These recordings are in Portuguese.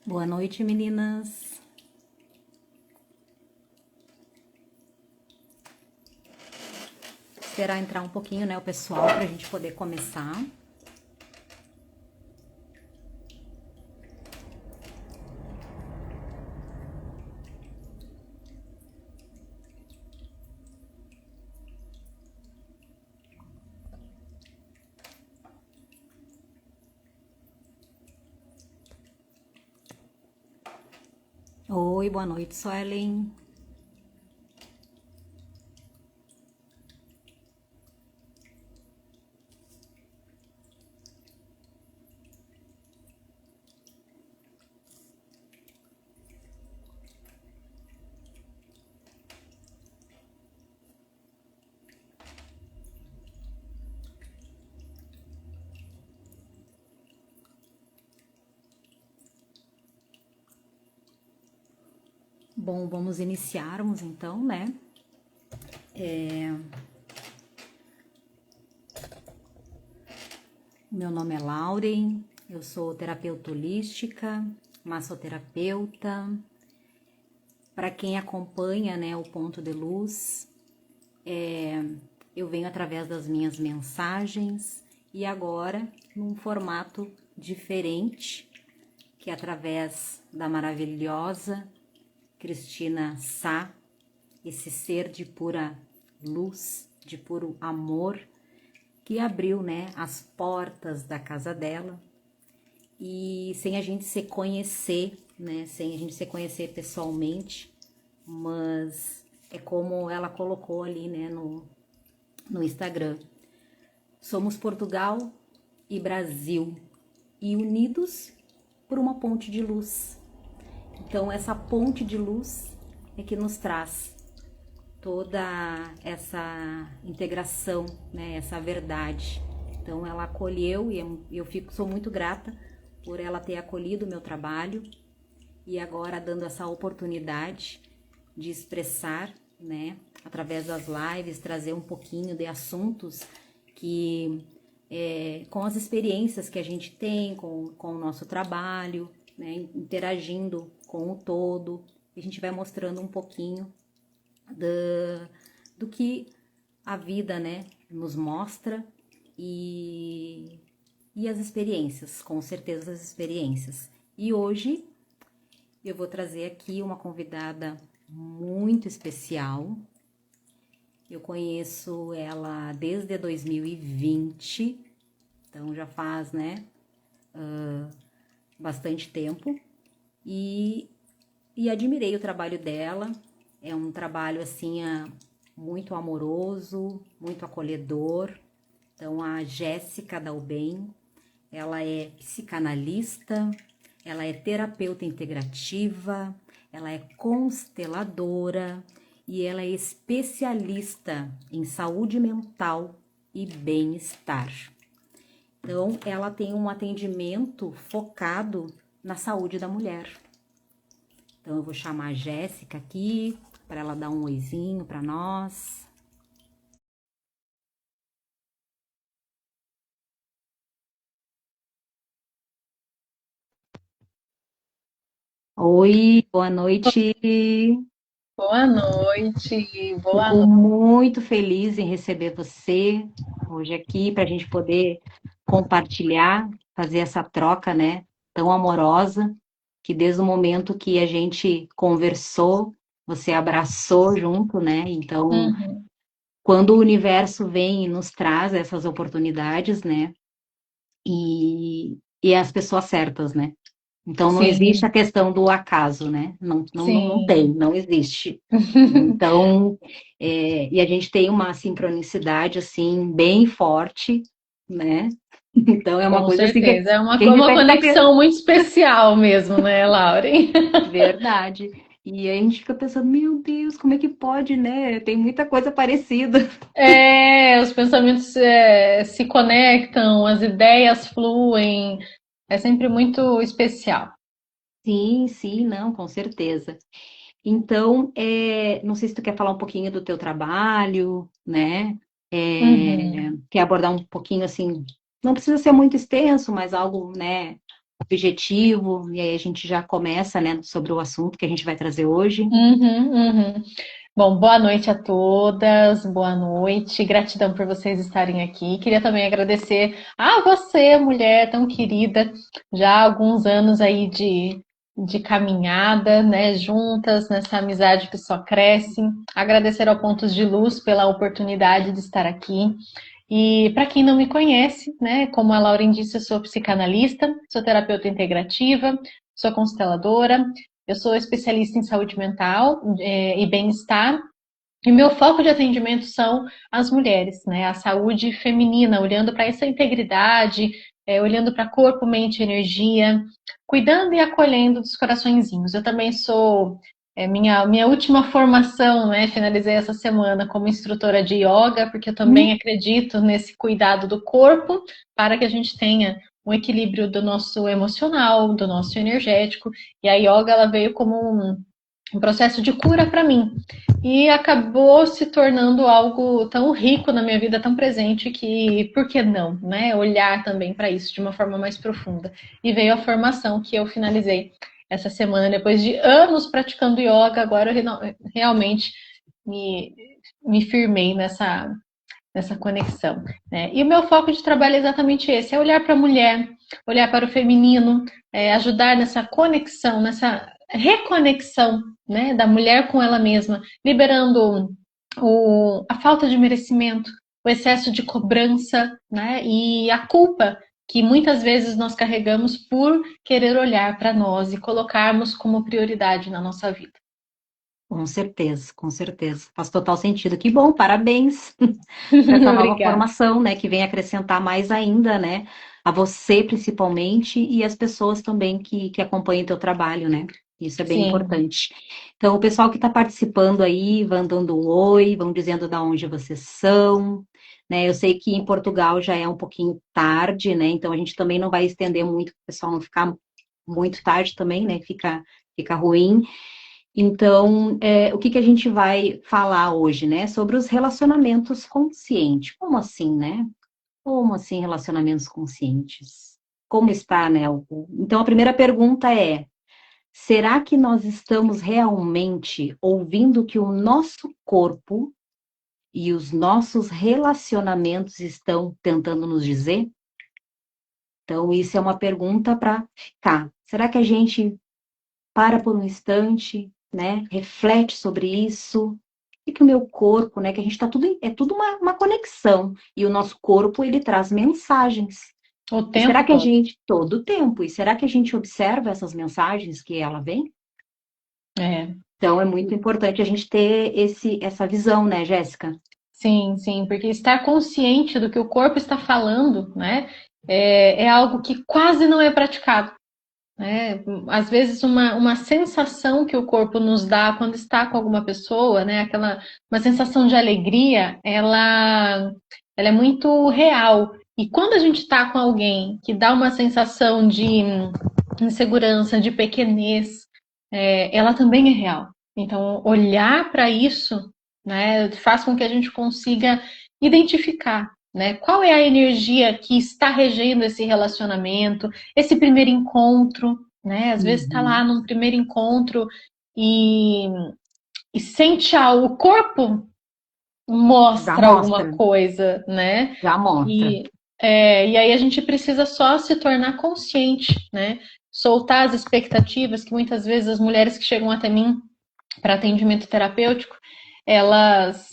Boa noite, meninas. Esperar entrar um pouquinho, né, o pessoal, para a gente poder começar. Oi, boa noite, Suelen. Bom, vamos iniciarmos então, né? Meu nome é Lauren, eu sou terapeuta holística, massoterapeuta. Para quem acompanha, né, o Ponto de Luz, eu venho através das minhas mensagens e agora num formato diferente, que é através da maravilhosa Cristina Sá, esse ser de pura luz, de puro amor, que abriu, né, as portas da casa dela. E sem a gente se conhecer, né, sem a gente se conhecer pessoalmente, mas é como ela colocou ali, né, no Instagram. Somos Portugal e Brasil, e unidos por uma ponte de luz. Então, essa ponte de luz é que nos traz toda essa integração, né, essa verdade. Então, ela acolheu e sou muito grata por ela ter acolhido o meu trabalho e agora dando essa oportunidade de expressar, né, através das lives, trazer um pouquinho de assuntos que, com as experiências que a gente tem com o nosso trabalho, né, interagindo com o todo, a gente vai mostrando um pouquinho do que a vida, né, nos mostra e as experiências, com certeza as experiências. E hoje eu vou trazer aqui uma convidada muito especial. Eu conheço ela desde 2020, então já faz, né, bastante tempo. E admirei o trabalho dela. É um trabalho assim muito amoroso, muito acolhedor. Então a Jéssica Dalben, ela é psicanalista, ela é terapeuta integrativa, ela é consteladora e ela é especialista em saúde mental e bem-estar. Então, ela tem um atendimento focado na saúde da mulher. Então, eu vou chamar a Jéssica aqui para ela dar um oizinho para nós. Oi, boa noite. Boa noite, boa Fico noite. muito feliz em receber você hoje aqui para a gente poder compartilhar, fazer essa troca, né, tão amorosa, que desde o momento que a gente conversou, você abraçou junto, né? Então, Uhum. quando o universo vem e nos traz essas oportunidades, né? E as pessoas certas, né? Então não existe a Sim, questão do acaso, né? Não sim. tem, não existe. Então, e a gente tem uma sincronicidade assim bem forte, né? Então é uma Com coisa assim que, certeza. É que a gente uma até fica conexão muito especial mesmo, né, Lauren? verdade. E aí a gente fica pensando, meu Deus, como é que pode, né? Tem muita coisa parecida. É, os pensamentos se conectam, as ideias fluem. É sempre muito especial. Sim, sim, não, com certeza. Então, não sei se tu quer falar um pouquinho do teu trabalho, né? Uhum. Quer abordar um pouquinho assim, não precisa ser muito extenso, mas algo, né? objetivo, e aí a gente já começa, né, sobre o assunto que a gente vai trazer hoje. Uhum, uhum. Bom, boa noite a todas, boa noite, gratidão por vocês estarem aqui. Queria também agradecer a você, mulher tão querida, já há alguns anos aí de caminhada, né, juntas, nessa amizade que só cresce. Agradecer ao Pontos de Luz pela oportunidade de estar aqui. E para quem não me conhece, né, como a Lauren disse, eu sou psicanalista, sou terapeuta integrativa, sou consteladora, eu sou especialista em saúde mental e bem-estar. E meu foco de atendimento são as mulheres, né? A saúde feminina, olhando para essa integridade, olhando para corpo, mente, energia, cuidando e acolhendo dos coraçõezinhos. Eu também sou minha última formação, né? Finalizei essa semana como instrutora de yoga, porque eu também acredito nesse cuidado do corpo para que a gente tenha um equilíbrio do nosso emocional, do nosso energético. E a yoga ela veio como um processo de cura para mim. E acabou se tornando algo tão rico na minha vida, tão presente, que por que não, né? Olhar também para isso de uma forma mais profunda. E veio a formação que eu finalizei essa semana, depois de anos praticando yoga, agora eu realmente me, me firmei nessa conexão. Né? E o meu foco de trabalho é exatamente esse: é olhar para a mulher, olhar para o feminino, ajudar nessa conexão, nessa reconexão, né, da mulher com ela mesma, liberando a falta de merecimento, o excesso de cobrança, né, e a culpa que muitas vezes nós carregamos por querer olhar para nós e colocarmos como prioridade na nossa vida. Com certeza, com certeza. Faz total sentido. Que bom, parabéns para essa nova Obrigada. formação, né? Que vem acrescentar mais ainda, né? A você principalmente e as pessoas também que acompanham o teu trabalho, né? Isso é bem Sim. importante. Então, o pessoal que está participando aí, vão dando um oi, vão dizendo de onde vocês são, né? Eu sei que em Portugal já é um pouquinho tarde, né? Então a gente também não vai estender muito, para o pessoal não ficar muito tarde também, né? Fica ruim. Então, o que que a gente vai falar hoje, né? Sobre os relacionamentos conscientes. Como assim, né? Como assim relacionamentos conscientes? Como está, né? Então, a primeira pergunta é: será que nós estamos realmente ouvindo o que o nosso corpo e os nossos relacionamentos estão tentando nos dizer? Então, isso é uma pergunta para ficar. Será que a gente para por um instante, né? Reflete sobre isso. O que o meu corpo, né? Que a gente está tudo, é tudo uma conexão. E o nosso corpo, ele traz mensagens. O E será tempo que a todo. gente, todo o tempo, e será que a gente observa essas mensagens que ela vem? É. Então, é muito importante a gente ter essa visão, né, Jéssica? Sim, sim, porque estar consciente do que o corpo está falando, né, é algo que quase não é praticado, né? Às vezes uma sensação que o corpo nos dá quando está com alguma pessoa, né, uma sensação de alegria, ela é muito real. E quando a gente está com alguém que dá uma sensação de insegurança, de pequenez, ela também é real. Então, olhar para isso, né, faz com que a gente consiga identificar, né, qual é a energia que está regendo esse relacionamento, esse primeiro encontro, né? Às vezes está lá Uhum. num primeiro encontro e, e sente algo, o corpo Já mostra alguma mostra, coisa, né? já mostra. E, e aí a gente precisa só se tornar consciente, né? Soltar as expectativas que muitas vezes as mulheres que chegam até mim para atendimento terapêutico, elas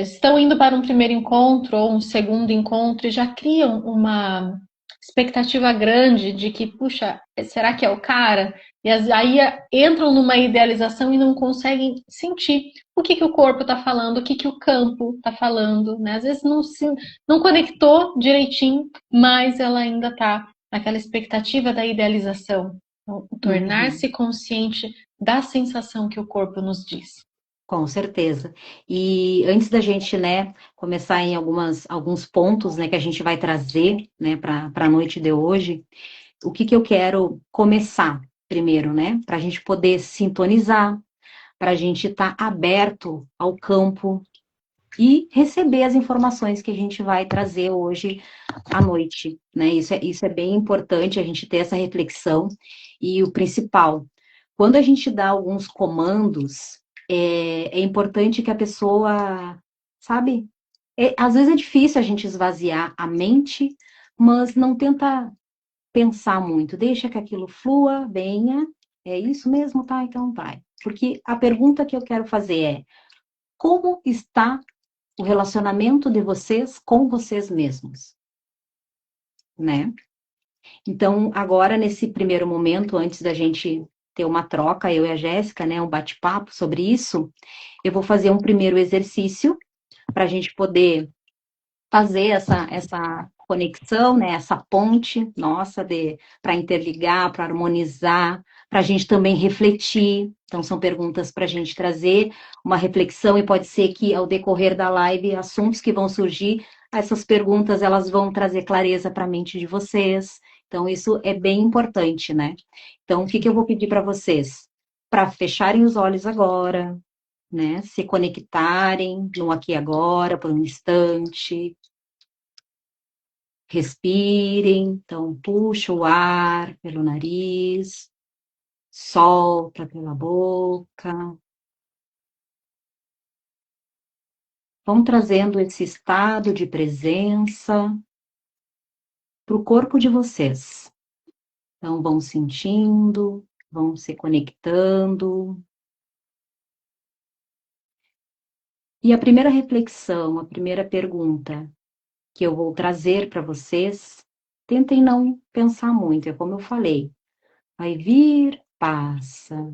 estão indo para um primeiro encontro ou um segundo encontro e já criam uma expectativa grande de que, puxa, será que é o cara? E aí entram numa idealização e não conseguem sentir o que o corpo está falando, o que o campo está falando, né? Às vezes não conectou direitinho, mas ela ainda está naquela expectativa da idealização. Então, Uhum. tornar-se consciente da sensação que o corpo nos diz. Com certeza. E antes da gente, né, começar em alguns pontos, né, que a gente vai trazer, né, para a noite de hoje, o que eu quero começar primeiro, né, para a gente poder sintonizar, para a gente estar aberto ao campo, e receber as informações que a gente vai trazer hoje à noite, né? Isso é bem importante, a gente ter essa reflexão. E o principal, quando a gente dá alguns comandos, é importante que a pessoa, sabe? Às vezes é difícil a gente esvaziar a mente, mas não tenta pensar muito, deixa que aquilo flua, venha, é isso mesmo, tá? Então vai. Porque a pergunta que eu quero fazer é: como está o relacionamento de vocês com vocês mesmos, né? Então, agora, nesse primeiro momento, antes da gente ter uma troca, eu e a Jéssica, né, um bate-papo sobre isso, eu vou fazer um primeiro exercício para a gente poder fazer essa conexão, né, essa ponte nossa para interligar, para harmonizar, para a gente também refletir. Então, são perguntas para a gente trazer uma reflexão e pode ser que, ao decorrer da live, assuntos que vão surgir, essas perguntas elas vão trazer clareza para a mente de vocês. Então, isso é bem importante, né? Então, o que eu vou pedir para vocês? Para fecharem os olhos agora, né? Se conectarem no aqui e agora por um instante. Respirem, então puxa o ar pelo nariz, solta pela boca. Vão trazendo esse estado de presença para o corpo de vocês. Então vão sentindo, vão se conectando. E a primeira reflexão, a primeira pergunta que eu vou trazer para vocês, tentem não pensar muito, é como eu falei. Vai vir, passa.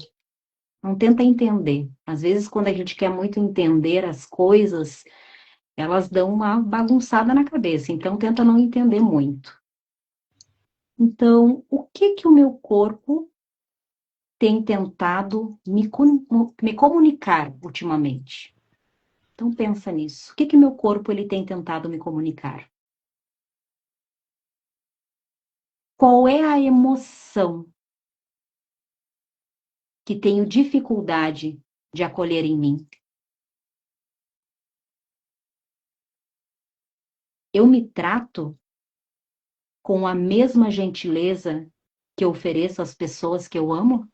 Não tenta entender. Às vezes, quando a gente quer muito entender as coisas, elas dão uma bagunçada na cabeça. Então, tenta não entender muito. Então, o que que o meu corpo tem tentado me comunicar ultimamente? Então, pensa nisso. O que que meu corpo ele tem tentado me comunicar? Qual é a emoção que tenho dificuldade de acolher em mim? Eu me trato com a mesma gentileza que eu ofereço às pessoas que eu amo?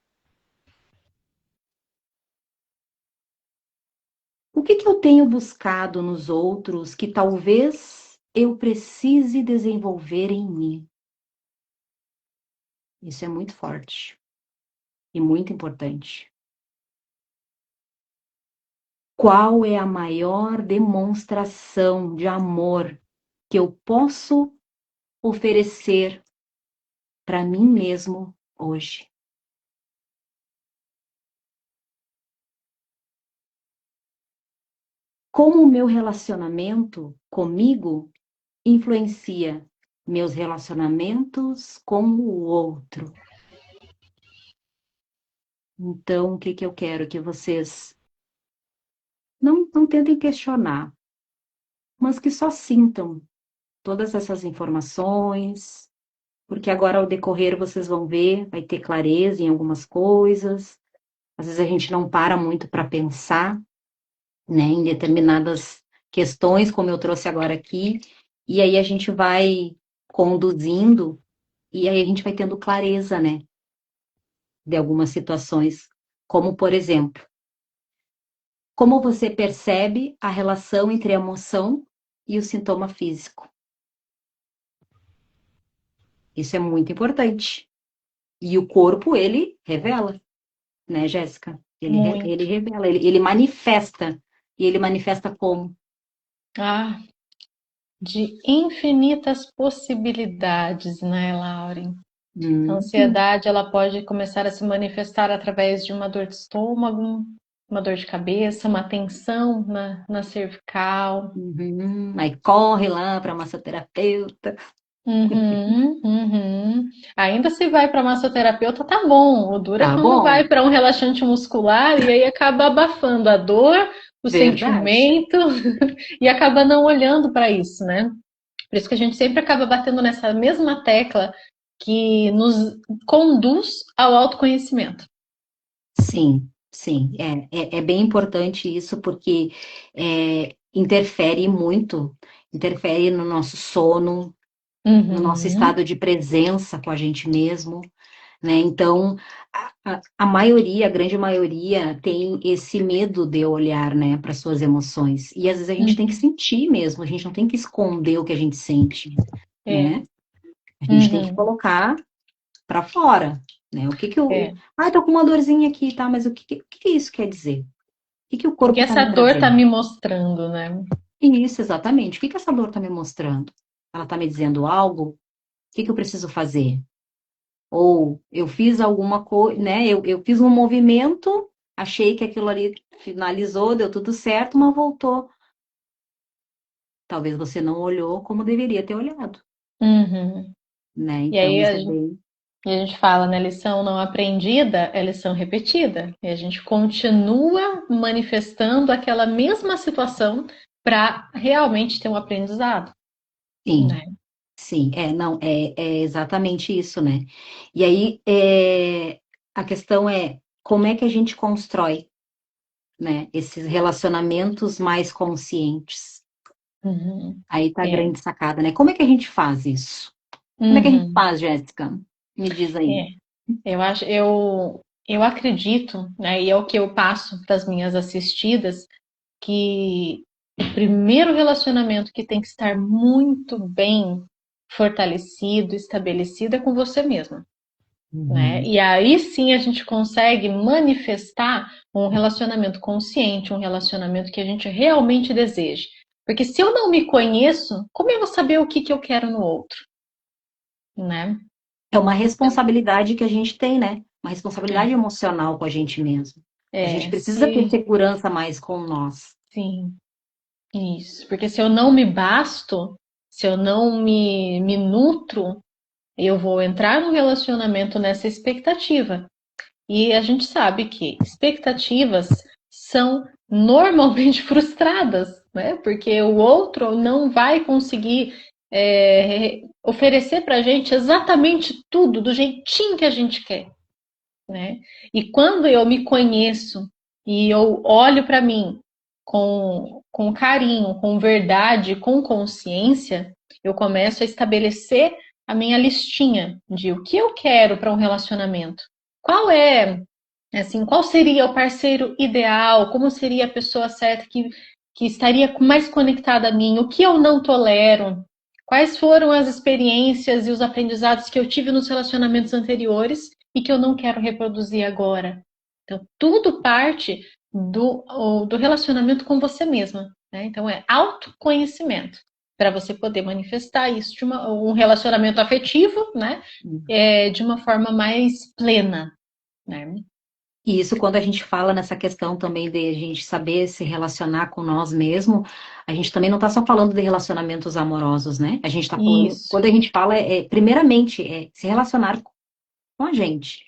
O que que eu tenho buscado nos outros que talvez eu precise desenvolver em mim? Isso é muito forte e muito importante. Qual é a maior demonstração de amor que eu posso oferecer para mim mesmo hoje? Como o meu relacionamento comigo influencia meus relacionamentos com o outro? Então, o que que eu quero que vocês não tentem questionar, mas que só sintam todas essas informações, porque agora ao decorrer vocês vão ver, vai ter clareza em algumas coisas. Às vezes a gente não para muito para pensar, né, em determinadas questões, como eu trouxe agora aqui, e aí a gente vai conduzindo e aí a gente vai tendo clareza, né, de algumas situações, como por exemplo, como você percebe a relação entre a emoção e o sintoma físico? Isso é muito importante. E o corpo, ele revela, né, Jéssica? Ele Muito. revela, ele manifesta. E ele manifesta como? Ah, de infinitas possibilidades, né, Lauren? A Hum, ansiedade, ela pode começar a se manifestar através de uma dor de estômago, uma dor de cabeça, uma tensão na cervical. Aí corre lá para massoterapeuta. Uhum, uhum. Ainda se vai para massoterapeuta, tá bom. O duro é Tá quando vai bom, para um relaxante muscular e aí acaba abafando a dor, o verdade. sentimento e acaba não olhando para isso, né? Por isso que a gente sempre acaba batendo nessa mesma tecla que nos conduz ao autoconhecimento. Sim, sim, é bem importante isso, porque interfere muito, interfere no nosso sono, no nosso Uhum. estado de presença com a gente mesmo, né? Então, a maioria, a grande maioria, tem esse medo de olhar, né, para suas emoções. E às vezes a gente tem que Uhum. sentir mesmo, a gente não tem que esconder o que a gente sente, É. né? A gente tem que Uhum. colocar para fora, né? O que que eu, É. tô com uma dorzinha aqui, tá? Mas o que isso quer dizer? O que o O que corpo tá essa me dor tá trazendo? me mostrando, né? Isso, exatamente. O que que essa dor tá me mostrando? Ela tá me dizendo algo? O que que eu preciso fazer? Ou eu fiz alguma coisa, né? Eu fiz um movimento, achei que aquilo ali finalizou, deu tudo certo, mas voltou. Talvez você não olhou como deveria ter olhado, Uhum. né? E Então, aí isso é bem. a gente fala, né, lição não aprendida é lição repetida. E a gente continua manifestando aquela mesma situação para realmente ter um aprendizado, Sim, né? sim, não, é exatamente isso, né? E aí, a questão é como é que a gente constrói, né, esses relacionamentos mais conscientes. Uhum. Aí tá a É. grande sacada, né? Como é que a gente faz isso? Como é que a gente Uhum. faz, Jéssica? Me diz aí. É. Eu acredito, né, e é o que eu passo para as minhas assistidas, que o primeiro relacionamento que tem que estar muito bem fortalecido, estabelecido é com você mesma. Né? Uhum. E aí sim a gente consegue manifestar um relacionamento consciente, um relacionamento que a gente realmente deseja. Porque se eu não me conheço, como eu vou saber o que que eu quero no outro, né? É uma Então, responsabilidade que a gente tem, né? Uma responsabilidade emocional com a gente mesmo. A gente precisa ter se segurança mais com nós. sim, isso. Porque se eu não me basto, se eu não me nutro, eu vou entrar no relacionamento nessa expectativa. E a gente sabe que expectativas são normalmente frustradas, né? Porque o outro não vai conseguir oferecer para a gente exatamente tudo do jeitinho que a gente quer, né? E quando eu me conheço e eu olho para mim com carinho, com verdade, com consciência, eu começo a estabelecer a minha listinha de o que eu quero para um relacionamento. Qual é Assim, qual seria o parceiro ideal? Como seria a pessoa certa que estaria mais conectada a mim? O que eu não tolero? Quais foram as experiências e os aprendizados que eu tive nos relacionamentos anteriores e que eu não quero reproduzir agora? Então, tudo parte do relacionamento com você mesma, né? Então, é autoconhecimento para você poder manifestar isso de um relacionamento afetivo, né? De uma forma mais plena, né? E isso, quando a gente fala nessa questão também de a gente saber se relacionar com nós mesmos, a gente também não está só falando de relacionamentos amorosos, né? A gente está falando, Isso, quando a gente fala, primeiramente, se relacionar com a gente,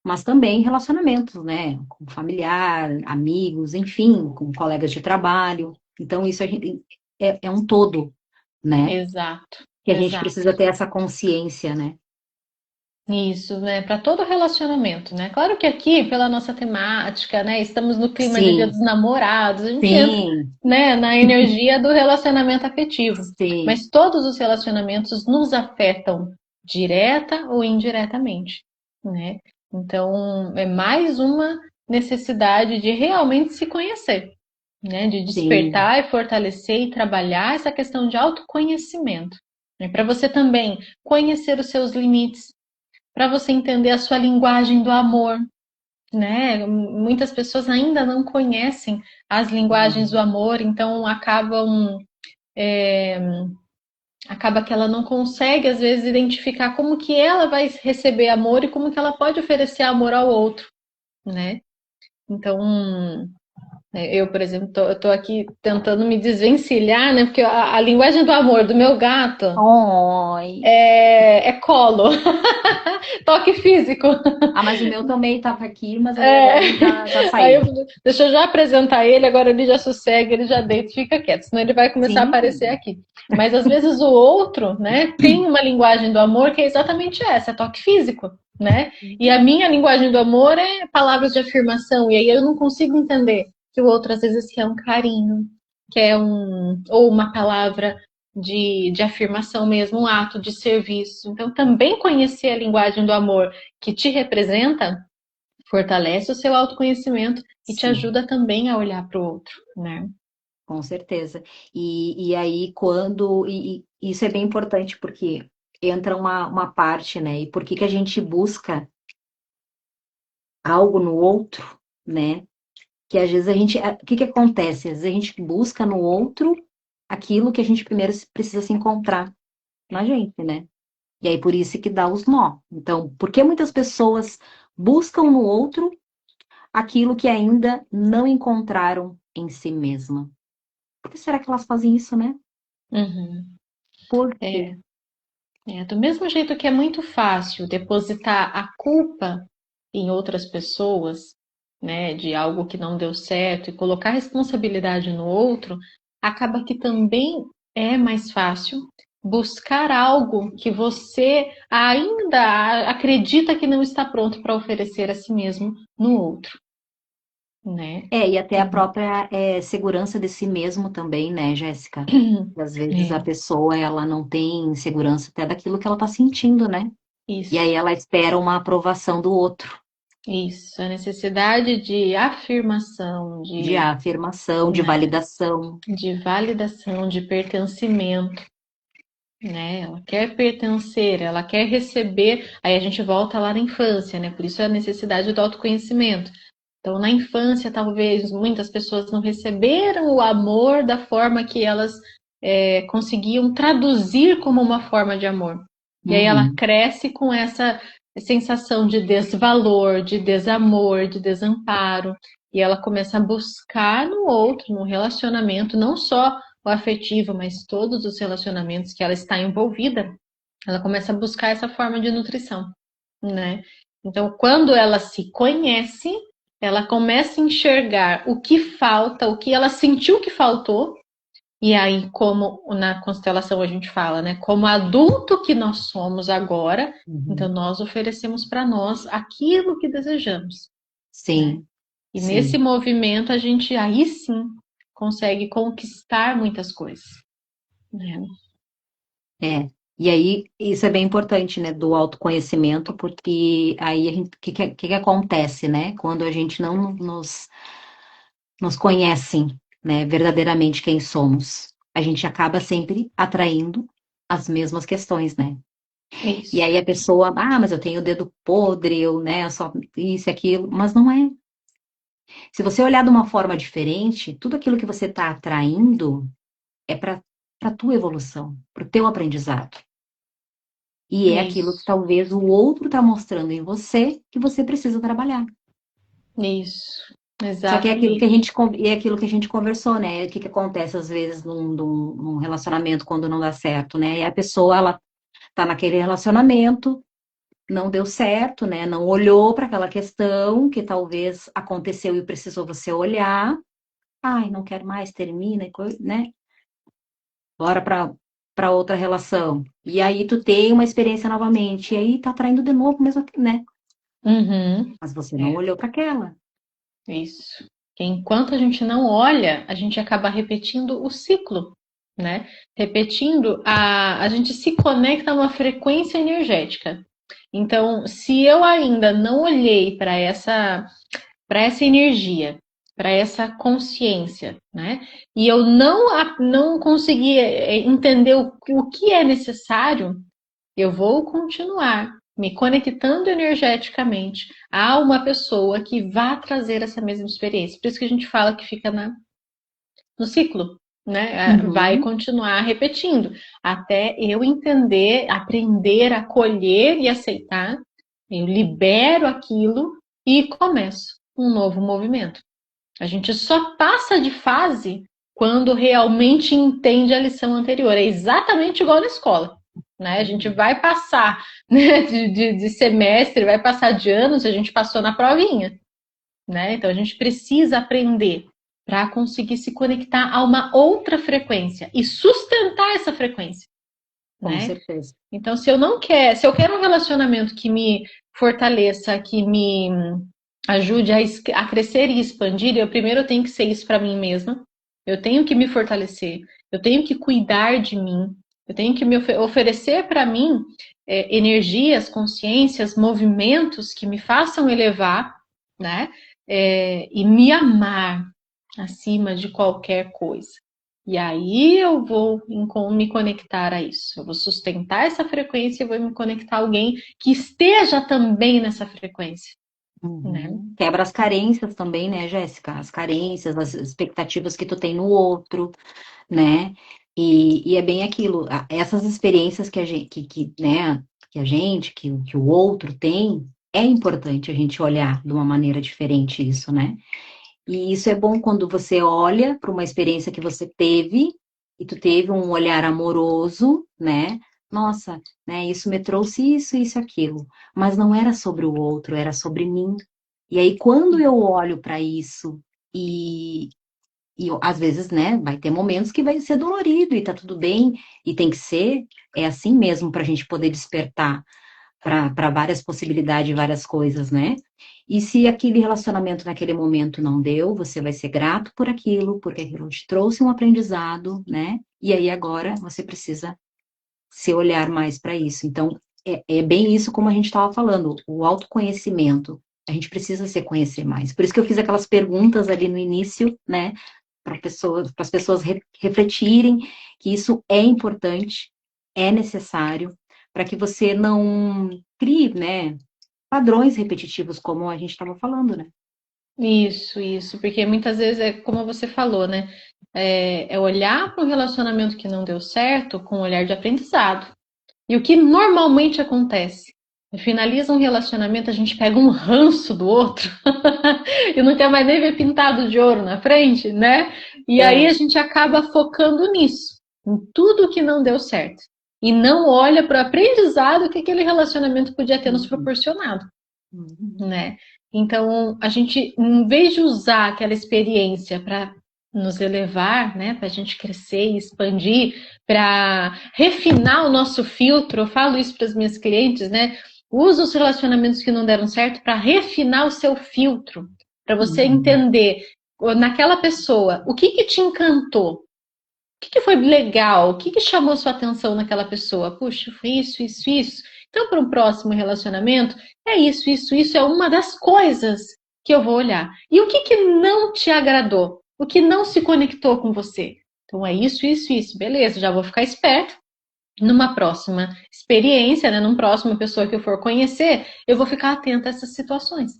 mas também relacionamentos, né? Com familiar, amigos, enfim, com colegas de trabalho. Então, isso a gente, é um todo, né? exato, Que a gente exato. precisa ter essa consciência, né? Isso, né? Para todo relacionamento, né? Claro que aqui, pela nossa temática, né? Estamos no clima de Dia Sim, dos Namorados, a gente entra, sim, né, na energia do relacionamento afetivo. sim. Mas todos os relacionamentos nos afetam direta ou indiretamente, né? Então, é mais uma necessidade de realmente se conhecer, né? De Sim, despertar e fortalecer e trabalhar essa questão de autoconhecimento, né? Para você também conhecer os seus limites, para você entender a sua linguagem do amor, né? Muitas pessoas ainda não conhecem as linguagens do amor, então acaba que ela não consegue às vezes identificar como que ela vai receber amor e como que ela pode oferecer amor ao outro, né? Então, eu, por exemplo, eu tô aqui tentando me desvencilhar, né? Porque a linguagem do amor do meu gato oi. é colo, toque físico. Ah, mas o meu também estava aqui, mas aí É, agora ele já aí saiu. deixa eu já apresentar ele, agora ele já sossega, ele já deita e fica quieto, senão ele vai começar a aparecer Sim, aqui. Mas às vezes o outro, né, tem uma linguagem do amor que é exatamente essa, é toque físico, né? E a minha linguagem do amor é palavras de afirmação, e aí eu não consigo entender que o outro às vezes quer um carinho, ou uma palavra de afirmação mesmo, um ato de serviço. Então, também conhecer a linguagem do amor que te representa fortalece o seu autoconhecimento e te Sim, ajuda também a olhar para o outro, né? com certeza. E aí, e isso é bem importante, porque entra uma parte, né? E por que que a gente busca algo no outro, né? Que às vezes o que que acontece? Às vezes a gente busca no outro aquilo que a gente primeiro precisa se encontrar na gente, né? E aí por isso que dá os nó. Então, por que muitas pessoas buscam no outro aquilo que ainda não encontraram em si mesma? Por que será que elas fazem isso, né? Uhum. Por quê? É, do mesmo jeito que é muito fácil depositar a culpa em outras pessoas, né, de algo que não deu certo e colocar a responsabilidade no outro, acaba que também é mais fácil buscar algo que você ainda acredita que não está pronto para oferecer a si mesmo no outro, né? E até a Uhum. própria segurança de si mesmo também, né, Jéssica? Às vezes a É, pessoa, ela não tem segurança até daquilo que ela tá sentindo, né? E aí isso. ela espera uma aprovação do outro, Isso, a necessidade de afirmação, de afirmação, de né, validação. de validação, de pertencimento, né? Ela quer pertencer, ela quer receber. Aí a gente volta lá na infância, né? Por isso a necessidade do autoconhecimento. Então, na infância, talvez muitas pessoas não receberam o amor da forma que elas conseguiam traduzir como uma forma de amor. E aí ela Uhum. cresce com essa sensação de desvalor, de desamor, de desamparo. E ela começa a buscar no outro, no relacionamento, não só o afetivo, mas todos os relacionamentos que ela está envolvida, ela começa a buscar essa forma de nutrição, né? Então, quando ela se conhece, ela começa a enxergar o que falta, o que ela sentiu que faltou, e aí, como na constelação a gente fala, né? Como adulto que nós somos agora, então Uhum. nós oferecemos para nós aquilo que desejamos, né? Sim, E nesse sim. movimento a gente aí sim consegue conquistar muitas coisas, né? É. E aí, isso é bem importante, né, do autoconhecimento, porque aí o que que acontece, né, quando a gente não nos conhece, né, verdadeiramente quem somos, a gente acaba sempre atraindo as mesmas questões, né? E Isso. aí a pessoa, mas eu tenho o dedo podre, eu, né, eu só isso e aquilo, mas não é. Se você olhar de uma forma diferente, tudo aquilo que você está atraindo é para tua evolução, para o teu aprendizado. E é aquilo que Isso, talvez o outro está mostrando em você que você precisa trabalhar. isso, Só que é aquilo que a exatamente. gente, é aquilo que a gente conversou, né? O que que acontece às vezes num relacionamento quando não dá certo, né? E a pessoa, ela tá naquele relacionamento, não deu certo, né? Não olhou para aquela questão que talvez aconteceu e precisou você olhar. Ai, não quero mais, termina, né? Bora para outra relação. E aí tu tem uma experiência novamente, e aí tá traindo de novo mesmo, né? Uhum, Mas você não é, olhou para aquela. isso. Enquanto a gente não olha, a gente acaba repetindo o ciclo, né? Repetindo, a gente se conecta a uma frequência energética. Então, se eu ainda não olhei para essa energia, para essa consciência, né? E eu não consegui entender o que é necessário, eu vou continuar me conectando energeticamente a uma pessoa que vá trazer essa mesma experiência. Por isso que a gente fala que fica no ciclo, né? Vai Uhum. continuar repetindo até eu entender, aprender a acolher e aceitar. Eu libero aquilo e começo um novo movimento. A gente só passa de fase quando realmente entende a lição anterior. É exatamente igual na escola. Né? A gente Uhum. vai passar, né, de semestre, vai passar de anos, a gente passou na provinha. Né? Então a gente precisa aprender para conseguir se conectar a uma outra frequência e sustentar essa frequência. Com Né? certeza. Então, se eu quero um relacionamento que me fortaleça, que me ajude a crescer e expandir, eu primeiro tenho que ser isso para mim mesma. Eu tenho que me fortalecer, eu tenho que cuidar de mim, eu tenho que me oferecer para mim energias, consciências, movimentos que me façam elevar, né? E me amar acima de qualquer coisa. E aí eu vou me conectar a isso. Eu vou sustentar essa frequência e vou me conectar a alguém que esteja também nessa frequência, né? Quebra as carências também, né, Jéssica? As carências, as expectativas que tu tem no outro, né? E é bem aquilo, essas experiências que a gente, né, que o outro tem, é importante a gente olhar de uma maneira diferente isso, né? E isso é bom quando você olha para uma experiência que você teve e tu teve um olhar amoroso, né? Nossa, né, isso me trouxe isso, aquilo. Mas não era sobre o outro, era sobre mim. E aí, quando eu olho para isso e, às vezes, né, vai ter momentos que vai ser dolorido e tá tudo bem, e tem que ser, é assim mesmo para a gente poder despertar para várias possibilidades, várias coisas, né? E se aquele relacionamento naquele momento não deu, você vai ser grato por aquilo, porque aquilo te trouxe um aprendizado, né? E aí agora você precisa se olhar mais para isso. Então, é bem isso como a gente estava falando, o autoconhecimento. A gente precisa se conhecer mais. Por isso que eu fiz aquelas perguntas ali no início, né? Para as pessoas refletirem que isso é importante, é necessário, para que você não crie, né, padrões repetitivos, como a gente estava falando, né? Isso, porque muitas vezes é como você falou, né? É olhar para um relacionamento que não deu certo com um olhar de aprendizado. E o que normalmente acontece? Finaliza um relacionamento, a gente pega um ranço do outro e não quer mais nem ver pintado de ouro na frente, né? E aí É. a gente acaba focando nisso, em tudo que não deu certo. E não olha para o aprendizado que aquele relacionamento podia ter nos Uhum. proporcionado, Uhum. né? Então, a gente, em vez de usar aquela experiência para nos elevar, né, para a gente crescer e expandir, para refinar o nosso filtro, eu falo isso para as minhas clientes, né? Usa os relacionamentos que não deram certo para refinar o seu filtro, para você Uhum. entender naquela pessoa o que te encantou, que foi legal? O que chamou sua atenção naquela pessoa? Puxa, foi isso. Então, para um próximo relacionamento, é isso é uma das coisas que eu vou olhar. E o que não te agradou? O que não se conectou com você? Então, é isso. Beleza, já vou ficar esperto. Numa próxima experiência, né, numa próxima pessoa que eu for conhecer, eu vou ficar atenta a essas situações,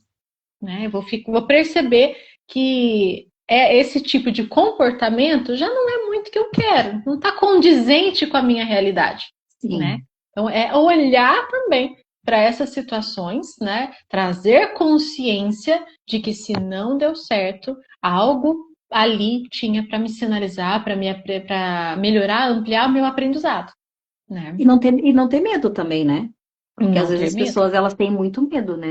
né? Vou perceber que esse tipo de comportamento já não é muito que eu quero, não está condizente com a minha realidade, né? Sim. Então é olhar também para essas situações, né? Trazer consciência de que se não deu certo, algo ali tinha para me sinalizar, para melhorar, ampliar o meu aprendizado, né? E não ter medo também, né? Porque às Não vezes ter as medo. pessoas elas têm muito medo, né?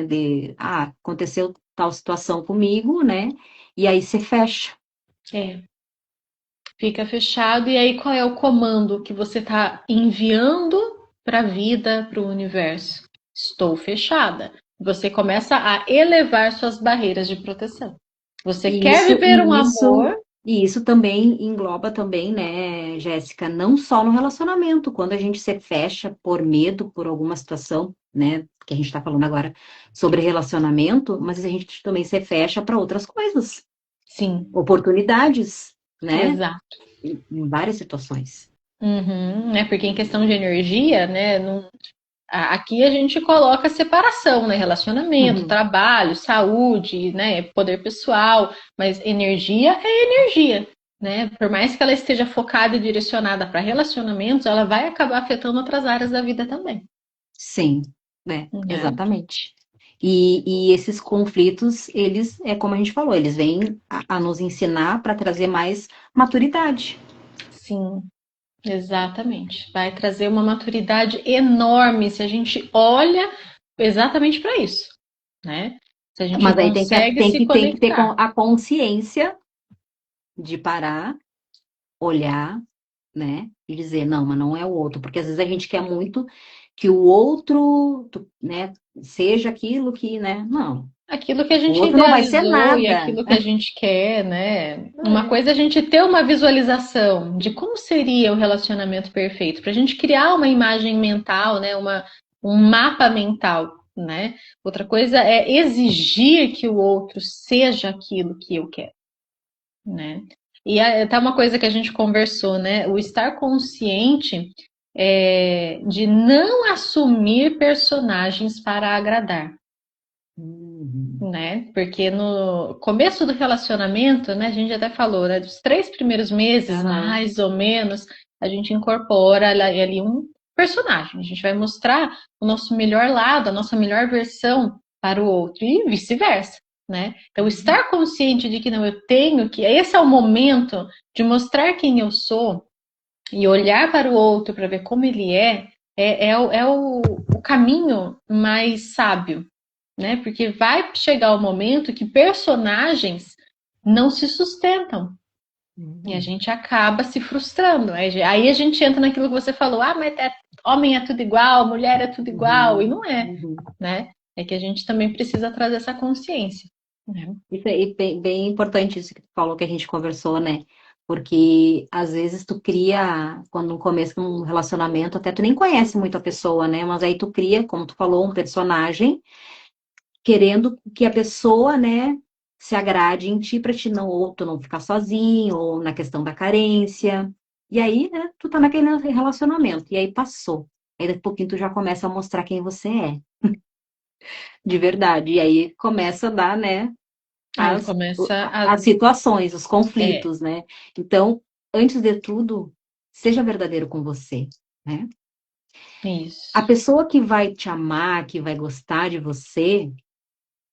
Aconteceu tal situação comigo, né? E aí você fecha. É. Fica fechado, e aí qual é o comando que você está enviando para a vida, para o universo? Estou fechada. Você começa a elevar suas barreiras de proteção. Você E quer isso, viver um e isso, amor? e isso também engloba também, né, Jéssica, não só no relacionamento, quando a gente se fecha por medo, por alguma situação, né, que a gente está falando agora sobre relacionamento, mas a gente também se fecha para outras coisas, Sim, oportunidades, né, exato. em várias situações. Uhum, né? Porque em questão de energia, né? Aqui a gente coloca separação, né? Relacionamento, Uhum. trabalho, saúde, né? Poder pessoal, mas energia é energia, né? Por mais que ela esteja focada e direcionada para relacionamentos, ela vai acabar afetando outras áreas da vida também, Sim, né, né? exatamente. E esses conflitos, eles, é como a gente falou, eles vêm a nos ensinar para trazer mais maturidade. Sim, exatamente. Vai trazer uma maturidade enorme se a gente olha exatamente para isso, né? Se a gente Mas aí consegue se tem que ter conectar. a consciência de parar, olhar, né? E dizer, não, mas não é o outro. Porque às vezes a gente quer muito que o outro, né? seja aquilo que, né? Não. Aquilo que a O gente outro não vai ser idealizou e nada. aquilo que a gente quer, né? Uma coisa é a gente ter uma visualização de como seria o relacionamento perfeito, para a gente criar uma imagem mental, né? Um mapa mental, né? Outra coisa é exigir que o outro seja aquilo que eu quero, né? E tá uma coisa que a gente conversou, né? O estar consciente de não assumir personagens para agradar, Uhum. né? Porque no começo do relacionamento, né, a gente até falou, né, dos 3 primeiros meses, Aham. mais ou menos, a gente incorpora ali um personagem. A gente vai mostrar o nosso melhor lado, a nossa melhor versão para o outro e vice-versa, né? Então, estar consciente de que não, eu tenho que, esse é o momento de mostrar quem eu sou e olhar para o outro para ver como ele é o caminho mais sábio, né? Porque vai chegar o momento que personagens não se sustentam e a Uhum. gente acaba se frustrando. Aí a gente entra naquilo que você falou, mas homem é tudo igual, mulher é tudo igual, e Uhum. não é, Uhum. né? É que a gente também precisa trazer essa consciência, né? E bem importante isso que tu falou, que a gente conversou, né? Porque às vezes tu cria, quando no começo de um relacionamento, até tu nem conhece muito a pessoa, né? Mas aí tu cria, como tu falou, um personagem, querendo que a pessoa, né, se agrade em ti, pra te não, ou tu não ficar sozinho, ou na questão da carência. E aí, né, tu tá naquele relacionamento, e aí passou. Aí daqui a pouquinho tu já começa a mostrar quem você é, de verdade. E aí começa a dar, né, Aí as, começa as situações, os é, conflitos, né? Então, antes de tudo, seja verdadeiro com você, né? A isso, pessoa que vai te amar, que vai gostar de você,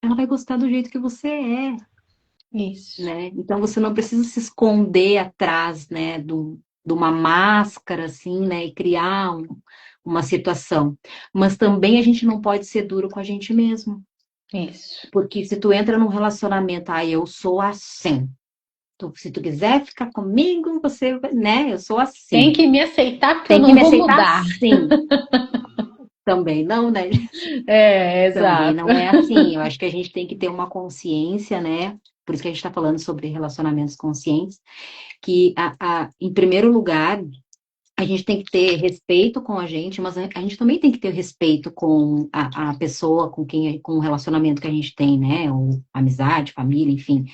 ela vai gostar do jeito que você é, isso, né? Então, você não precisa se esconder atrás, né, de uma máscara, assim, né, e criar uma situação. Mas também a gente não pode ser duro com a gente mesmo. isso. Porque se tu entra num relacionamento, eu sou assim. Se tu quiser ficar comigo, você, né? Eu sou Tem assim. que me aceitar porque eu Tem que não me vou aceitar mudar. assim. Também não, né? É, Também exato. não é assim. Eu acho que a gente tem que ter uma consciência, né? Por isso que a gente está falando sobre relacionamentos conscientes, que em primeiro lugar, a gente tem que ter respeito com a gente, mas a gente também tem que ter respeito com a pessoa com quem, com o relacionamento que a gente tem, né? Ou amizade, família, enfim.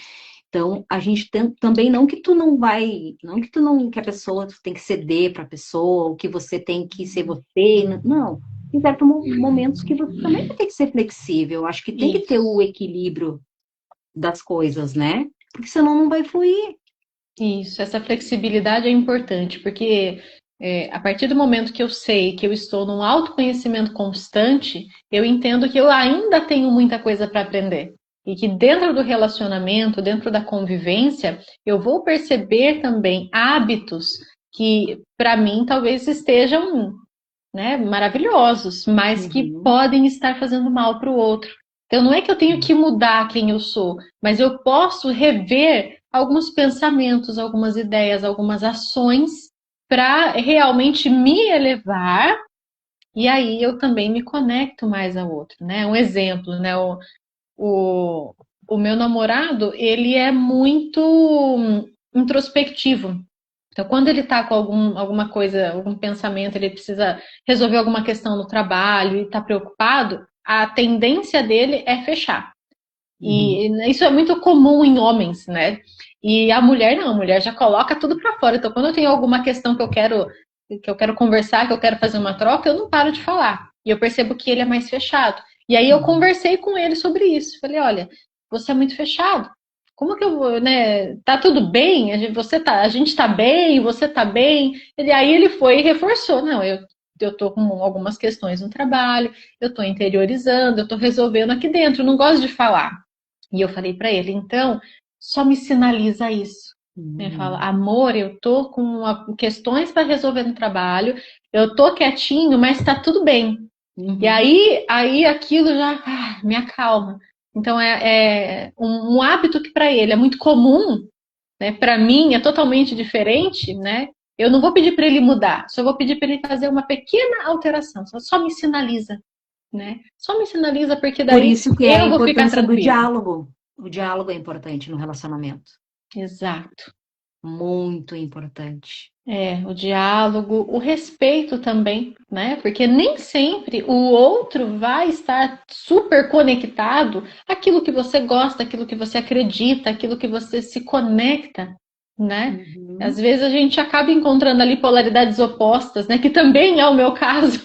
Então, a gente também não que tu não vai, não que tu não, que a pessoa tu tem que ceder para a pessoa, ou que você tem que ser você, não. Em certos momentos que você também vai ter que ser flexível. Acho que tem que ter o Isso. equilíbrio das coisas, né? Porque senão não vai fluir. Isso, essa flexibilidade é importante, porque a partir do momento que eu sei que eu estou num autoconhecimento constante, eu entendo que eu ainda tenho muita coisa para aprender. E que dentro do relacionamento, dentro da convivência, eu vou perceber também hábitos que, para mim, talvez estejam, né, maravilhosos, mas que Uhum, podem estar fazendo mal para o outro. Então, não é que eu tenho que mudar quem eu sou, mas eu posso rever alguns pensamentos, algumas ideias, algumas ações para realmente me elevar e aí eu também me conecto mais ao outro, né? Um exemplo, né? O, o meu namorado, ele é muito introspectivo. Então, quando ele está com alguma coisa, algum pensamento, ele precisa resolver alguma questão no trabalho e está preocupado, a tendência dele é fechar. uhum, E isso é muito comum em homens, né? E a mulher não, a mulher já coloca tudo para fora. Então, quando eu tenho alguma questão que eu quero conversar, que eu quero fazer uma troca, eu não paro de falar. E eu percebo que ele é mais fechado. E aí eu uhum, conversei com ele sobre isso. Falei, olha, você é muito fechado. Como que eu vou, né? Tá tudo bem? A gente tá bem, você tá bem. Aí ele foi e reforçou. Não, eu tô com algumas questões no trabalho, eu tô interiorizando, eu tô resolvendo aqui dentro, eu não gosto de falar. E eu falei para ele, então, só me sinaliza isso. Ele fala, uhum, amor, eu tô com questões para resolver no trabalho, eu tô quietinho, mas tá tudo bem. E uhum, aí aquilo já me acalma. Então é um hábito que para ele é muito comum, né? Para mim é totalmente diferente, né? Eu não vou pedir para ele mudar, só vou pedir para ele fazer uma pequena alteração, só me sinaliza. né? Só me sinaliza porque Por daí isso que é a eu vou ficar importância do tranquila. diálogo. O diálogo é importante no relacionamento. Exato. Muito importante. É, o diálogo, o respeito também, né? Porque nem sempre o outro vai estar super conectado àquilo que você gosta, àquilo que você acredita, àquilo que você se conecta, né? Às Uhum. vezes a gente acaba encontrando ali polaridades opostas, né? Que também é o meu caso,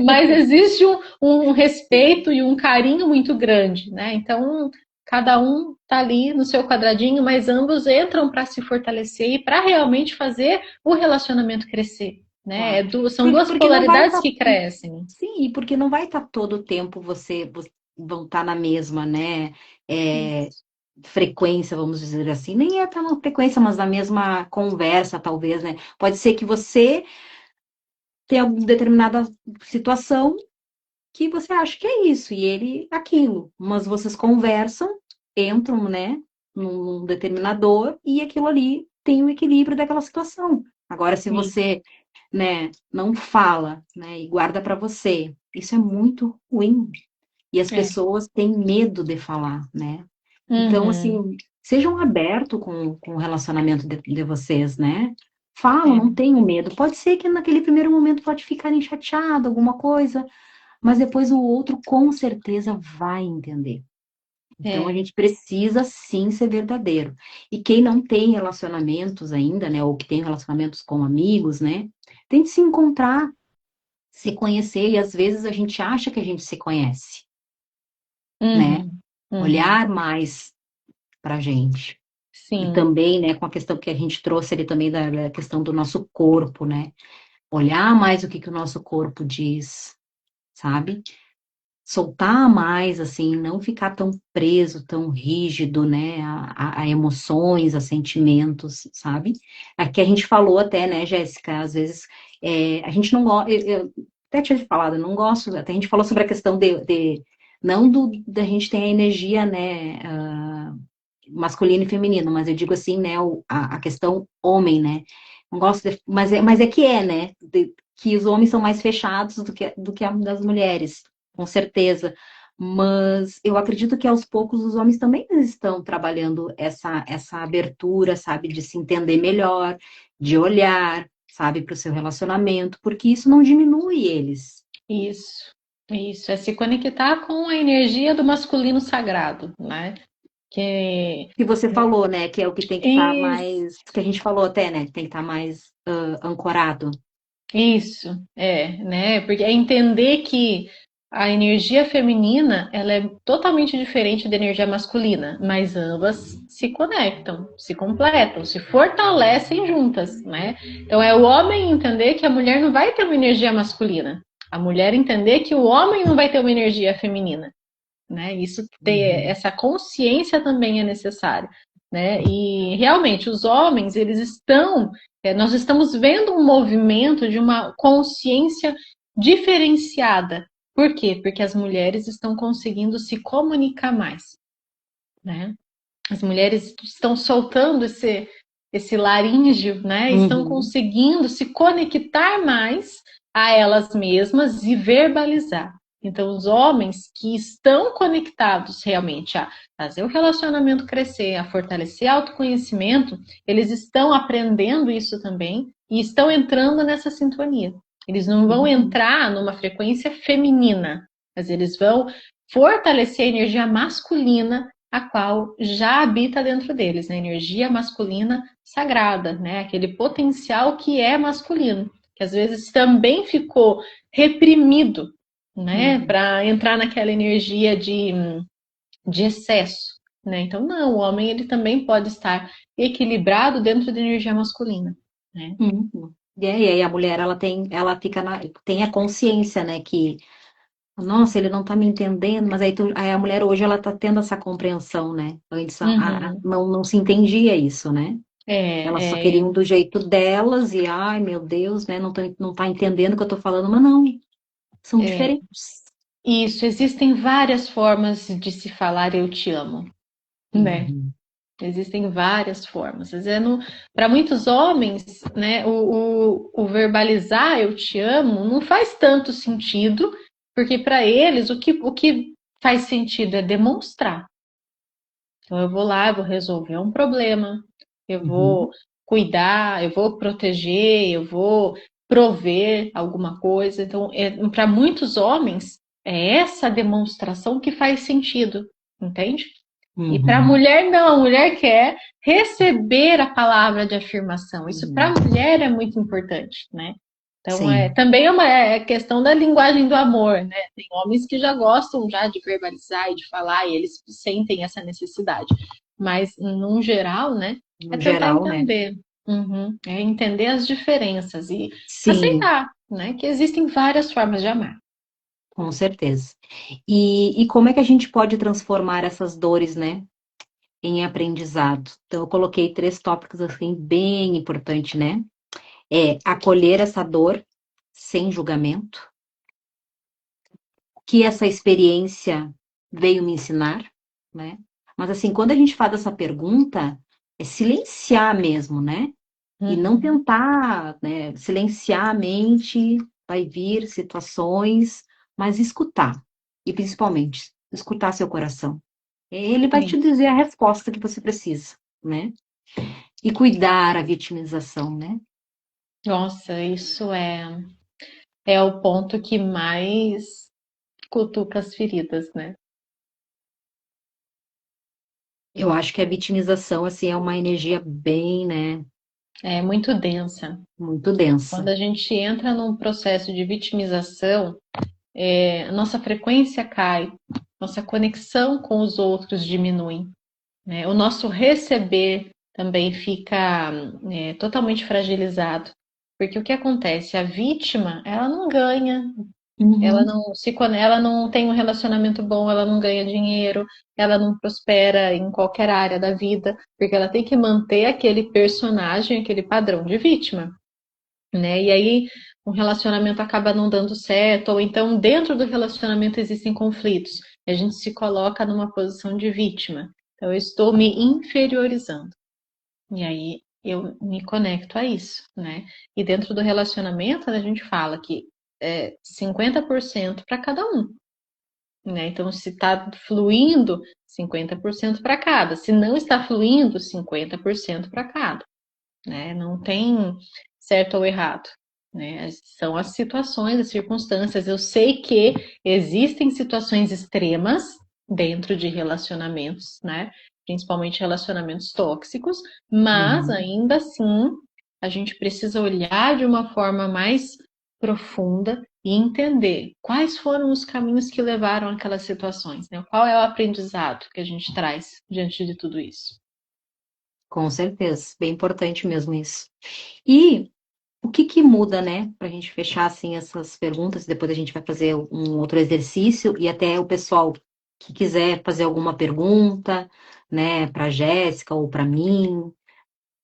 mas existe um respeito e um carinho muito grande, né? Então, cada um tá ali no seu quadradinho, mas ambos entram para se fortalecer e para realmente fazer o relacionamento crescer, né? Claro. São duas Porque não vai polaridades estar. que crescem. Sim, e porque não vai estar todo o tempo vão estar na mesma, né? é, Isso. frequência, vamos dizer assim. Nem é estar na frequência, mas na mesma conversa, talvez, né? Pode ser que você tenha alguma determinada situação que você acha que é isso, e ele aquilo. Mas vocês conversam, entram, né, num determinador, e aquilo ali tem o equilíbrio daquela situação. Agora, se Isso. você, né, não fala, né, e guarda para você, isso é muito ruim. E as É. pessoas têm medo de falar, né? Então, Uhum. assim, sejam abertos com o relacionamento de vocês, né? Falam, É. não tenham medo. Pode ser que naquele primeiro momento pode ficarem chateado, alguma coisa, mas depois o outro com certeza vai entender. Então a É. gente precisa sim ser verdadeiro. E quem não tem relacionamentos ainda, né, ou que tem relacionamentos com amigos, né, tem de se encontrar, se conhecer, e às vezes a gente acha que a gente se conhece, né? Uhum. Uhum. Olhar mais pra gente. E Sim. também, né, com a questão que a gente trouxe ali também da questão do nosso corpo, né? Olhar mais o que que o nosso corpo diz, sabe? Soltar mais, assim, não ficar tão preso, tão rígido, né, a emoções, a sentimentos, sabe? Aqui a gente falou até, né, Jéssica, às vezes a gente não gosta, eu até tinha te falado, eu não gosto, até a gente falou sobre a questão não da gente ter a energia, né, masculino e feminino, mas eu digo assim, né, a questão homem, né, não gosto, mas é que né, que os homens são mais fechados do que a das mulheres, com certeza, mas eu acredito que aos poucos os homens também estão trabalhando essa abertura, sabe, de se entender melhor, de olhar, sabe, para o seu relacionamento, porque isso não diminui eles. Isso. Isso. É se conectar com a energia do masculino sagrado, né? Que Que você falou, né, que é o que tem que estar isso. mais, que a gente falou até, né, que tem que estar mais ancorado. Isso, né? Porque é entender que a energia feminina, ela é totalmente diferente da energia masculina, mas ambas se conectam, se completam, se fortalecem juntas, né? Então é o homem entender que a mulher não vai ter uma energia masculina, a mulher entender que o homem não vai ter uma energia feminina, né? Isso ter Uhum. essa consciência também é necessário, né? E realmente os homens eles estão, nós estamos vendo um movimento de uma consciência diferenciada. Por quê? Porque as mulheres estão conseguindo se comunicar mais, né? As mulheres estão soltando esse laríngeo, né? Estão Uhum. conseguindo se conectar mais a elas mesmas e verbalizar. Então, os homens que estão conectados realmente a fazer o relacionamento crescer, a fortalecer autoconhecimento, eles estão aprendendo isso também e estão entrando nessa sintonia. Eles não vão Uhum. entrar numa frequência feminina, mas eles vão fortalecer a energia masculina a qual já habita dentro deles, né? Energia masculina sagrada, né? Aquele potencial que é masculino, que às vezes também ficou reprimido, né? Uhum. Para entrar naquela energia de excesso, né? Então, não, o homem ele também pode estar equilibrado dentro da energia masculina, né? Uhum. E aí a mulher, ela fica tem a consciência, né, que, nossa, ele não tá me entendendo, mas aí a mulher hoje, ela tá tendo essa compreensão, né? Antes Uhum. não se entendia isso, né? Elas só É, queriam do jeito delas e, ai, meu Deus, né, não tá entendendo o que eu tô falando, mas não, são é, diferentes. isso, existem várias formas de se falar eu te amo, né? Uhum. Existem várias formas. Dizendo, para muitos homens, né, o verbalizar eu te amo não faz tanto sentido, Porque para eles o que faz sentido é demonstrar. Então eu vou lá, eu vou resolver um problema, eu vou Uhum. cuidar, eu vou proteger, eu vou prover alguma coisa. Então, para muitos homens, é essa demonstração que faz sentido, entende? E para a Uhum. mulher, não, a mulher quer receber a palavra de afirmação. Isso para Uhum. a mulher é muito importante, né? Então, Sim. também é questão da linguagem do amor, né? Tem homens que já gostam já de verbalizar e de falar, e eles sentem essa necessidade. Mas, num geral, né, é No tentar geral, né? entender. Uhum. É entender as diferenças e Sim, aceitar, né, que existem várias formas de amar. com certeza. E como é que a gente pode transformar essas dores, né, em aprendizado? Então, eu coloquei 3 tópicos assim bem importantes, né? É acolher essa dor sem julgamento, que essa experiência veio me ensinar, né? Mas assim, quando a gente faz essa pergunta, é silenciar mesmo, né? E não Uhum. tentar, né, silenciar a mente, vai vir situações, mas escutar. E principalmente, escutar seu coração. Ele vai te Isso. dizer a resposta que você precisa, né? E cuidar a vitimização, né? Nossa, isso é o ponto que mais cutuca as feridas, né? Eu acho que a vitimização, assim, é uma energia bem, né, É muito densa. muito Quando densa. a gente entra num processo de vitimização, a nossa frequência cai, nossa conexão com os outros diminui, né? O nosso receber também fica totalmente fragilizado. Porque o que acontece? A vítima, ela não ganha. Uhum. Ela não tem um relacionamento bom, ela não ganha dinheiro, ela não prospera em qualquer área da vida, porque ela tem que manter aquele personagem, aquele padrão de vítima, né? E aí um relacionamento acaba não dando certo, ou então dentro do relacionamento existem conflitos. A gente se coloca numa posição de vítima. Então eu estou me inferiorizando. E aí eu me conecto a isso, né? E dentro do relacionamento, a gente fala que é 50% para cada um, né? Então, se está fluindo, 50% para cada. Se não está fluindo, 50% para cada, né? Não tem certo ou errado, né? São as situações, as circunstâncias. Eu sei que existem situações extremas dentro de relacionamentos, né? Principalmente relacionamentos tóxicos, mas Uhum. ainda assim a gente precisa olhar de uma forma mais profunda e entender quais foram os caminhos que levaram àquelas situações, né? Qual é o aprendizado que a gente traz diante de tudo isso? Com certeza, bem importante mesmo isso. E o que que muda, né, para a gente fechar assim essas perguntas, depois a gente vai fazer um outro exercício e até o pessoal que quiser fazer alguma pergunta, né, para Jéssica ou para mim,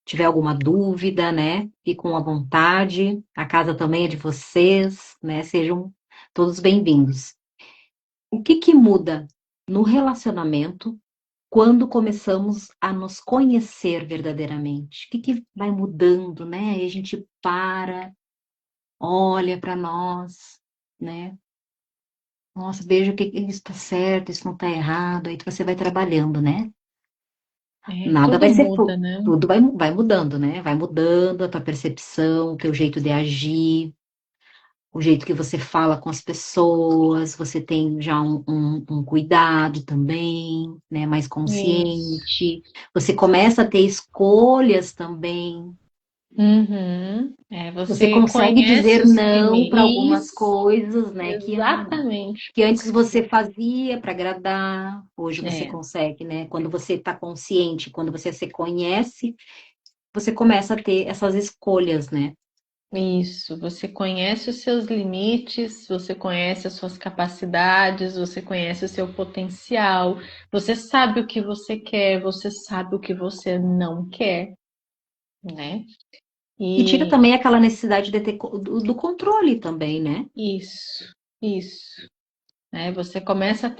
tiver alguma dúvida, né, fiquem à vontade. A casa também é de vocês, né? Sejam todos bem-vindos. O que que muda no relacionamento quando começamos a nos conhecer verdadeiramente? O que que vai mudando, né? Aí a gente para, olha para nós, né? Nossa, veja o que isso está certo, isso não está errado. Aí você vai trabalhando, né? Nada Tudo vai ser, muda, né? tudo vai mudando, né? Vai mudando a tua percepção, o teu jeito de agir, o jeito que você fala com as pessoas, você tem já um cuidado também, né? Mais Isso. consciente. Você começa a ter escolhas também. Uhum. Você Você consegue conhece dizer os não para algumas limites. Isso, coisas, né? exatamente. Que antes você fazia para agradar, hoje você É, consegue, né? Quando você está consciente, quando você se conhece, você começa a ter essas escolhas, né? isso. Você conhece os seus limites, você conhece as suas capacidades, você conhece o seu potencial, você sabe o que você quer, você sabe o que você não quer, né? E tira E também aquela necessidade de ter do controle também, né? isso. Né? Você começa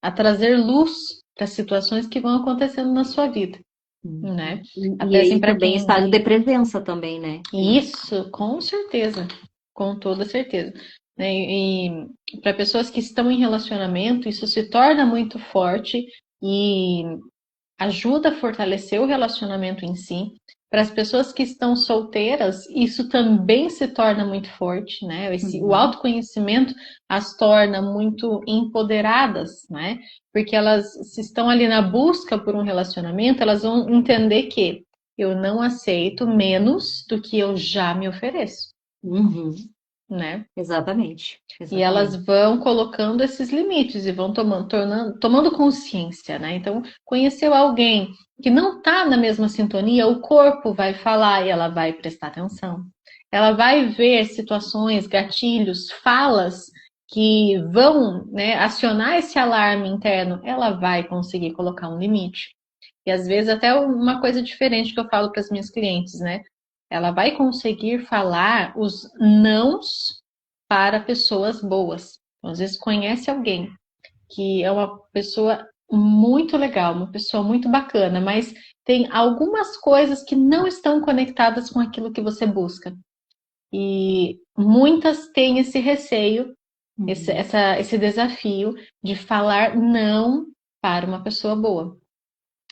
a trazer luz para situações que vão acontecendo na sua vida, né? E Até assim, aí para também quem. estado de presença também, né? Isso, com certeza, com toda certeza. né? E para pessoas que estão em relacionamento, isso se torna muito forte e ajuda a fortalecer o relacionamento em si. Para as pessoas que estão solteiras, isso também se torna muito forte, né? O Uhum. autoconhecimento as torna muito empoderadas, né? Porque elas, se estão ali na busca por um relacionamento, elas vão entender que eu não aceito menos do que eu já me ofereço, Uhum. né? Exatamente, E elas exatamente. vão colocando esses limites e vão tomando consciência, né? Então, conheceu alguém que não está na mesma sintonia, o corpo vai falar e ela vai prestar atenção. Ela vai ver situações, gatilhos, falas que vão, né, acionar esse alarme interno. Ela vai conseguir colocar um limite. E às vezes até uma coisa diferente que eu falo para as minhas clientes, né? Ela vai conseguir falar os nãos para pessoas boas. Então, às vezes conhece alguém que é uma pessoa muito legal, uma pessoa muito bacana, mas tem algumas coisas que não estão conectadas com aquilo que você busca. E muitas têm esse receio, Uhum. esse desafio de falar não para uma pessoa boa.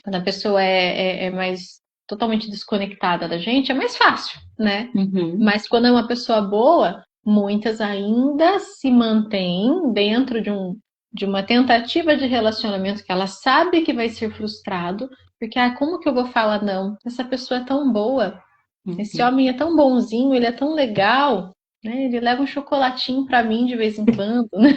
Quando a pessoa é mais totalmente desconectada da gente, é mais fácil, né? Uhum. Mas quando é uma pessoa boa, muitas ainda se mantêm dentro de uma tentativa de relacionamento que ela sabe que vai ser frustrado, porque como que eu vou falar não? Essa pessoa é tão boa, esse Uhum. homem é tão bonzinho, ele é tão legal, né? Ele leva um chocolatinho para mim de vez em quando, né?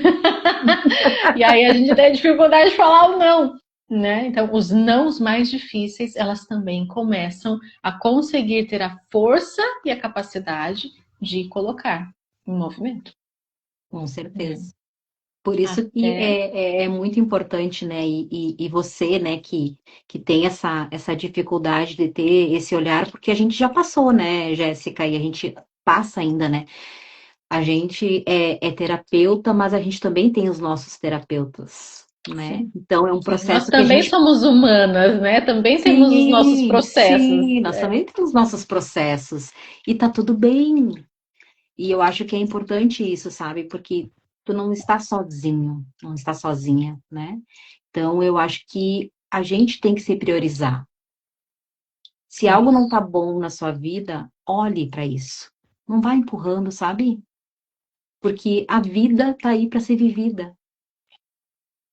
E aí a gente tem dificuldade de falar o não, né? Então, os nãos mais difíceis, elas também começam a conseguir ter a força e a capacidade de colocar em movimento, Com né? certeza. Por isso que Até. é muito importante, né? E você, né, que tem essa dificuldade de ter esse olhar, porque a gente já passou, né, Jéssica, e a gente passa ainda, né? A gente é terapeuta, mas a gente também tem os nossos terapeutas, né? Sim, Então é um sim. Nós processo que a também gente. somos humanas, né? Também temos os nossos Sim, processos. sim, nós também temos nossos processos. E tá tudo bem. E eu acho que é importante isso, sabe? Porque tu não está sozinho, não está sozinha, né? Então eu acho que a gente tem que se priorizar. Se algo não Isso. tá bom na sua vida, olhe para isso. Não vá empurrando, sabe? Porque a vida tá aí para ser vivida.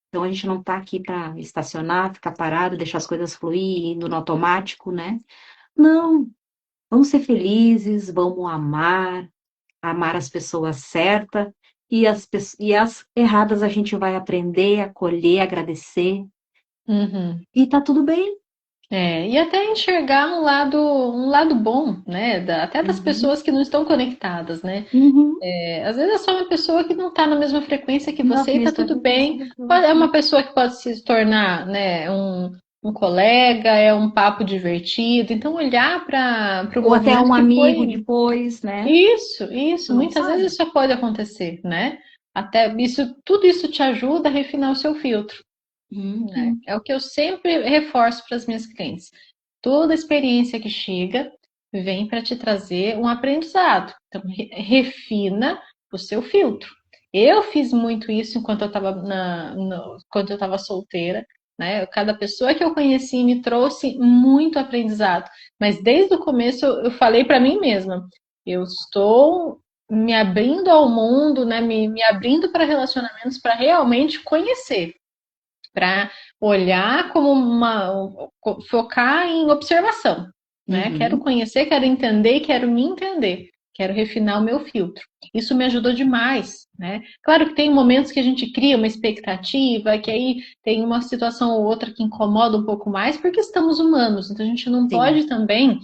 Então a gente não tá aqui para estacionar, ficar parado, deixar as coisas fluir, indo no automático, né? Não, vamos ser felizes, vamos amar as pessoas certas e as erradas a gente vai aprender, acolher, agradecer Uhum. e tá tudo bem. E até enxergar um lado bom, né? Até das Uhum, pessoas que não estão conectadas, né? uhum. Às vezes é só uma pessoa que não está na mesma frequência que Na você e tá mesma tudo frequência bem. do que É você. uma pessoa que pode se tornar, né, um colega, é um papo divertido. Então, olhar para o Ou até movimento um que amigo foi. depois, né? Isso. Tu não Muitas sabe. vezes isso pode acontecer, né? Até isso, tudo isso te ajuda a refinar o seu filtro, né? Uhum. É o que eu sempre reforço para as minhas clientes. Toda experiência que chega vem para te trazer um aprendizado. Então, refina o seu filtro. Eu fiz muito isso enquanto eu estava quando eu estava solteira, né? Cada pessoa que eu conheci me trouxe muito aprendizado. Mas desde o começo eu falei para mim mesma, eu estou me abrindo ao mundo, né? Me abrindo para relacionamentos para realmente conhecer, para olhar como focar em observação, né? Quero Uhum. conhecer, quero entender, quero me entender, quero refinar o meu filtro. Isso me ajudou demais, né? Claro que tem momentos que a gente cria uma expectativa, que aí tem uma situação ou outra que incomoda um pouco mais, porque estamos humanos, então a gente não Sim, pode também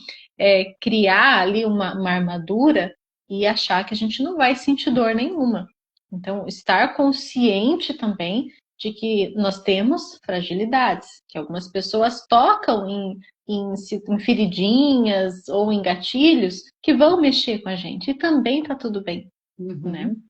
criar ali uma armadura e achar que a gente não vai sentir dor nenhuma. Então, estar consciente também de que nós temos fragilidades, que algumas pessoas tocam em feridinhas ou em gatilhos que vão mexer com a gente, e também tá tudo bem, né? uhum.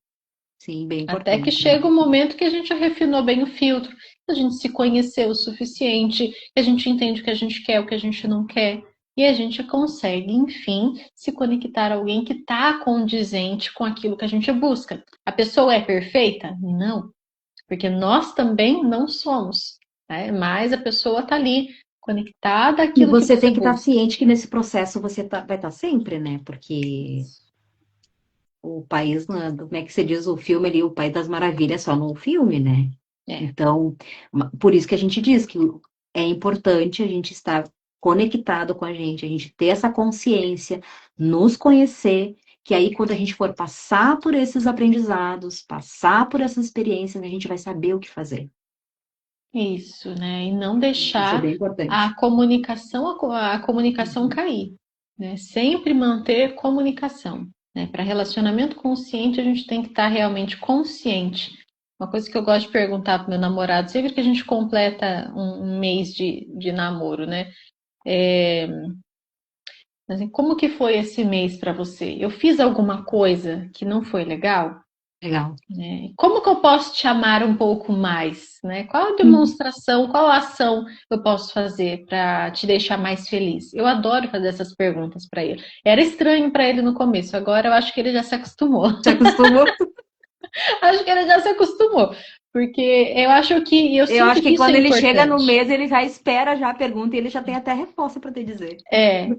Sim, bem Até que importante, né? chega o momento que a gente refinou bem o filtro, que a gente se conheceu o suficiente, que a gente entende o que a gente quer, o que a gente não quer. e a gente consegue, enfim, se conectar a alguém que está condizente com aquilo que a gente busca. A pessoa é perfeita? Não, porque nós também não somos, né? Mas a pessoa está ali conectada E àquilo que você você tem que estar busca. ciente que nesse processo você vai estar sempre, né? Porque o país, né, como é que se diz o filme ali, o País das Maravilhas, é só no filme, né? É. Então, por isso que a gente diz que é importante a gente estar conectado com a gente ter essa consciência, nos conhecer, que aí quando a gente for passar por esses aprendizados, passar por essas experiências, a gente vai saber o que fazer. Isso, né? E não Isso é deixar bem importante. a comunicação cair, né? Sempre manter comunicação, né? Para relacionamento consciente, a gente tem que estar realmente consciente. Uma coisa que eu gosto de perguntar para meu namorado, sempre que a gente completa um mês de namoro, né? Assim, como que foi esse mês para você? Eu fiz alguma coisa que não foi legal? Legal. Né? Como que eu posso te amar um pouco mais, né? Qual a Uhum. demonstração, qual a ação eu posso fazer para te deixar mais feliz? Eu adoro fazer essas perguntas para ele. Era estranho para ele no começo, agora eu acho que ele já se acostumou. Se acostumou? Acho que ele já se acostumou, porque eu Eu sinto acho que que isso é quando ele chega no importante. mês, ele já espera já a pergunta e ele já tem até a resposta para te dizer. É.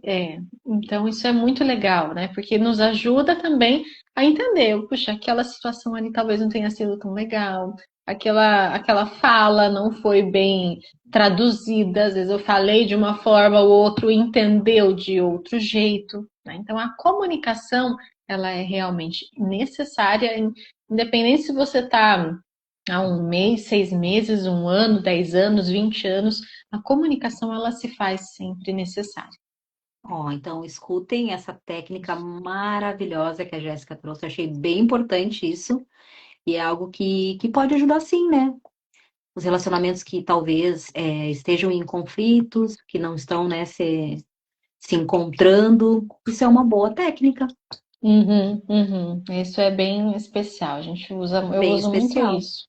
Então isso é muito legal, né? Porque nos ajuda também a entender, puxa, aquela situação ali talvez não tenha sido tão legal, aquela fala não foi bem traduzida, às vezes eu falei de uma forma, o outro entendeu de outro jeito, né? Então a comunicação, ela é realmente necessária, independente se você está há um mês, 6 meses, um ano, 10 anos, 20 anos, a comunicação ela se faz sempre necessária. Ó, então escutem essa técnica maravilhosa que a Jéssica trouxe. Eu achei bem importante isso. E é algo que pode ajudar sim, né? Os relacionamentos que talvez estejam em conflitos, que não estão, né, se encontrando. Isso é uma boa técnica, Uhum. Isso é bem especial. Eu bem uso muito especial. isso.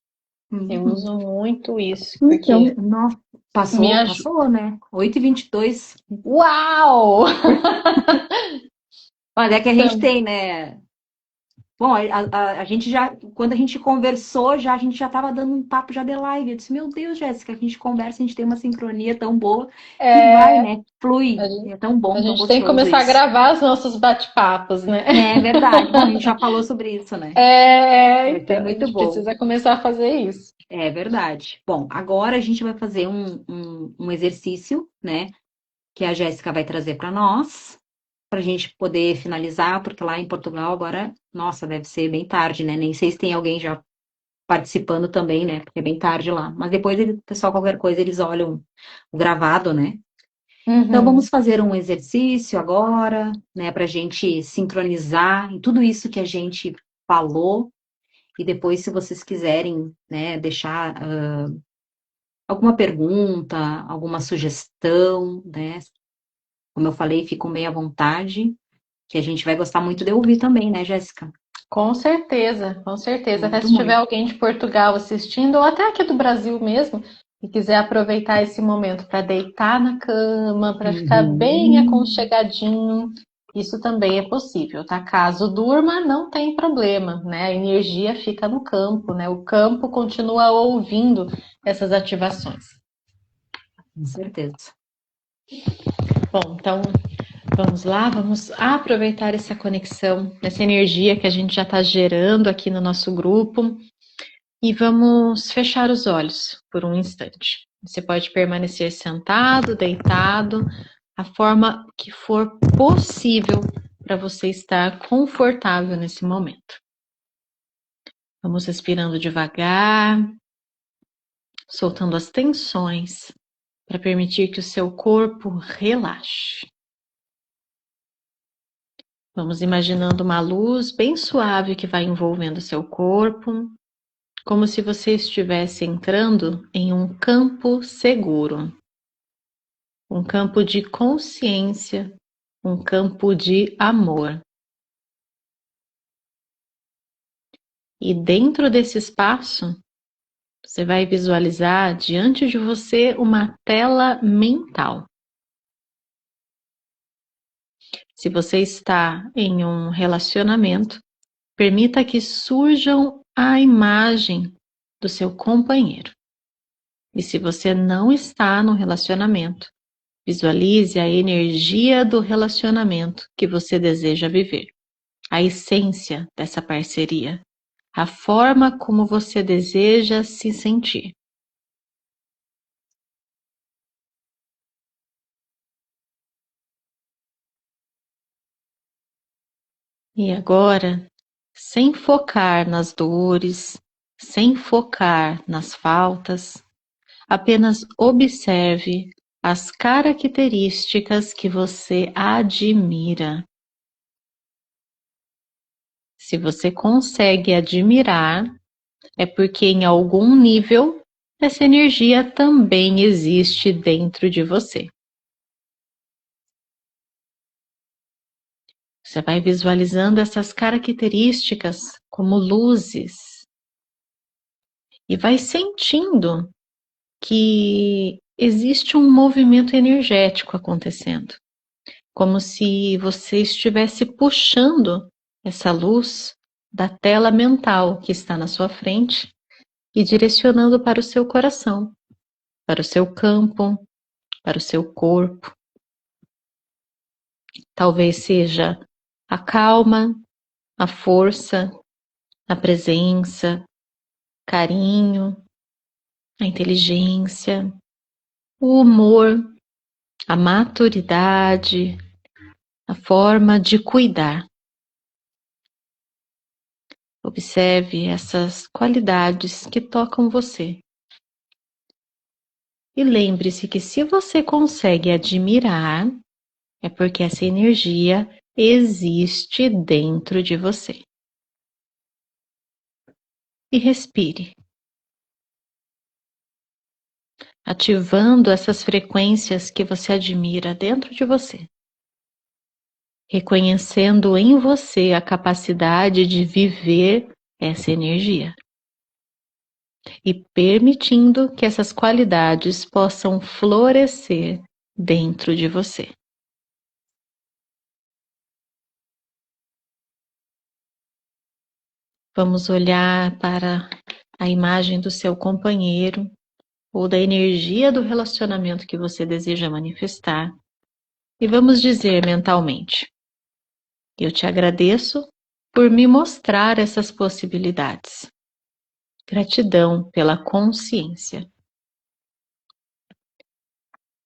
Eu Uhum. uso muito isso, Então, porque nossa, me passou, ajuda. passou, né? 8h22. Uau! Olha, é que a gente Então, tem, né? Bom, a gente já, quando a gente conversou, a gente já estava dando um papo já de live. Eu disse, meu Deus, Jéssica, a gente conversa, a gente tem uma sincronia tão boa que vai, é, né? Flui. a gente, É tão a bom, tão gente tem que gostoso começar a isso. gravar os nossos bate-papos, né? É verdade. Bom, a gente já falou sobre isso, né? Vai ser Então, a muito gente bom. precisa começar a fazer isso. É verdade. Bom, agora a gente vai fazer um exercício, né? Que a Jéssica vai trazer para nós, para a gente poder finalizar, porque lá em Portugal agora, nossa, deve ser bem tarde, né? Nem sei se tem alguém já participando também, né? Porque é bem tarde lá. Mas depois, o pessoal, qualquer coisa, eles olham o gravado, né? Então, vamos Uhum. fazer um exercício agora, né? Para a gente sincronizar em tudo isso que a gente falou. E depois, se vocês quiserem, né, deixar alguma pergunta, alguma sugestão, né? Como eu falei, ficam bem à vontade, que a gente vai gostar muito de ouvir também, né, Jéssica? Com certeza, com certeza. Até Muito, se tiver muito. alguém de Portugal assistindo, ou até aqui do Brasil mesmo, e quiser aproveitar esse momento para deitar na cama, para ficar bem Uhum. aconchegadinho, isso também é possível, tá? Caso durma, não tem problema, né? A energia fica no campo, né? O campo continua ouvindo essas ativações. Com certeza. Bom, então vamos lá, vamos aproveitar essa conexão, essa energia que a gente já está gerando aqui no nosso grupo. E vamos fechar os olhos por um instante. Você pode permanecer sentado, deitado, a forma que for possível para você estar confortável nesse momento. Vamos respirando devagar, soltando as tensões para permitir que o seu corpo relaxe. Vamos imaginando uma luz bem suave que vai envolvendo o seu corpo, como se você estivesse entrando em um campo seguro. Um campo de consciência, um campo de amor. E dentro desse espaço, você vai visualizar diante de você uma tela mental. Se você está em um relacionamento, permita que surjam a imagem do seu companheiro. E se você não está no relacionamento, visualize a energia do relacionamento que você deseja viver, a essência dessa parceria, a forma como você deseja se sentir. E agora, sem focar nas dores, sem focar nas faltas, apenas observe as características que você admira. Se você consegue admirar, é porque em algum nível essa energia também existe dentro de você. Você vai visualizando essas características como luzes e vai sentindo que existe um movimento energético acontecendo, como se você estivesse puxando essa luz da tela mental que está na sua frente e direcionando para o seu coração, para o seu campo, para o seu corpo. Talvez seja a calma, a força, a presença, carinho, a inteligência, o humor, a maturidade, a forma de cuidar. Observe essas qualidades que tocam você. E lembre-se que se você consegue admirar, é porque essa energia existe dentro de você. E respire, ativando essas frequências que você admira dentro de você, reconhecendo em você a capacidade de viver essa energia e permitindo que essas qualidades possam florescer dentro de você. Vamos olhar para a imagem do seu companheiro ou da energia do relacionamento que você deseja manifestar e vamos dizer mentalmente: eu te agradeço por me mostrar essas possibilidades. Gratidão pela consciência.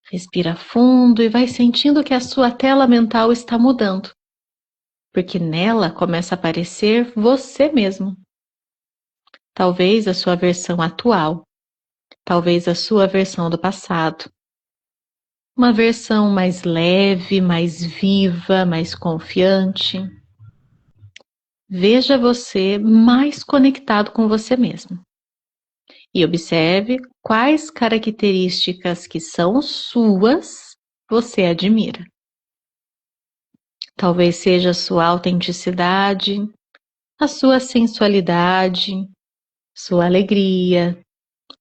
Respira fundo e vai sentindo que a sua tela mental está mudando, porque nela começa a aparecer você mesmo. Talvez a sua versão atual, talvez a sua versão do passado. Uma versão mais leve, mais viva, mais confiante. Veja você mais conectado com você mesmo. E observe quais características que são suas você admira. Talvez seja a sua autenticidade, a sua sensualidade, sua alegria,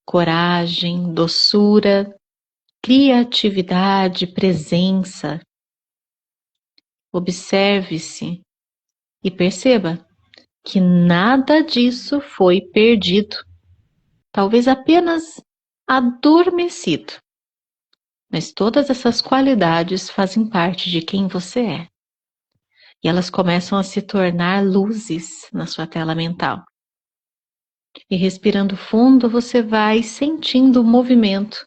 coragem, doçura, criatividade, presença. Observe-se e perceba que nada disso foi perdido. Talvez apenas adormecido. Mas todas essas qualidades fazem parte de quem você é. E elas começam a se tornar luzes na sua tela mental. E respirando fundo, você vai sentindo o movimento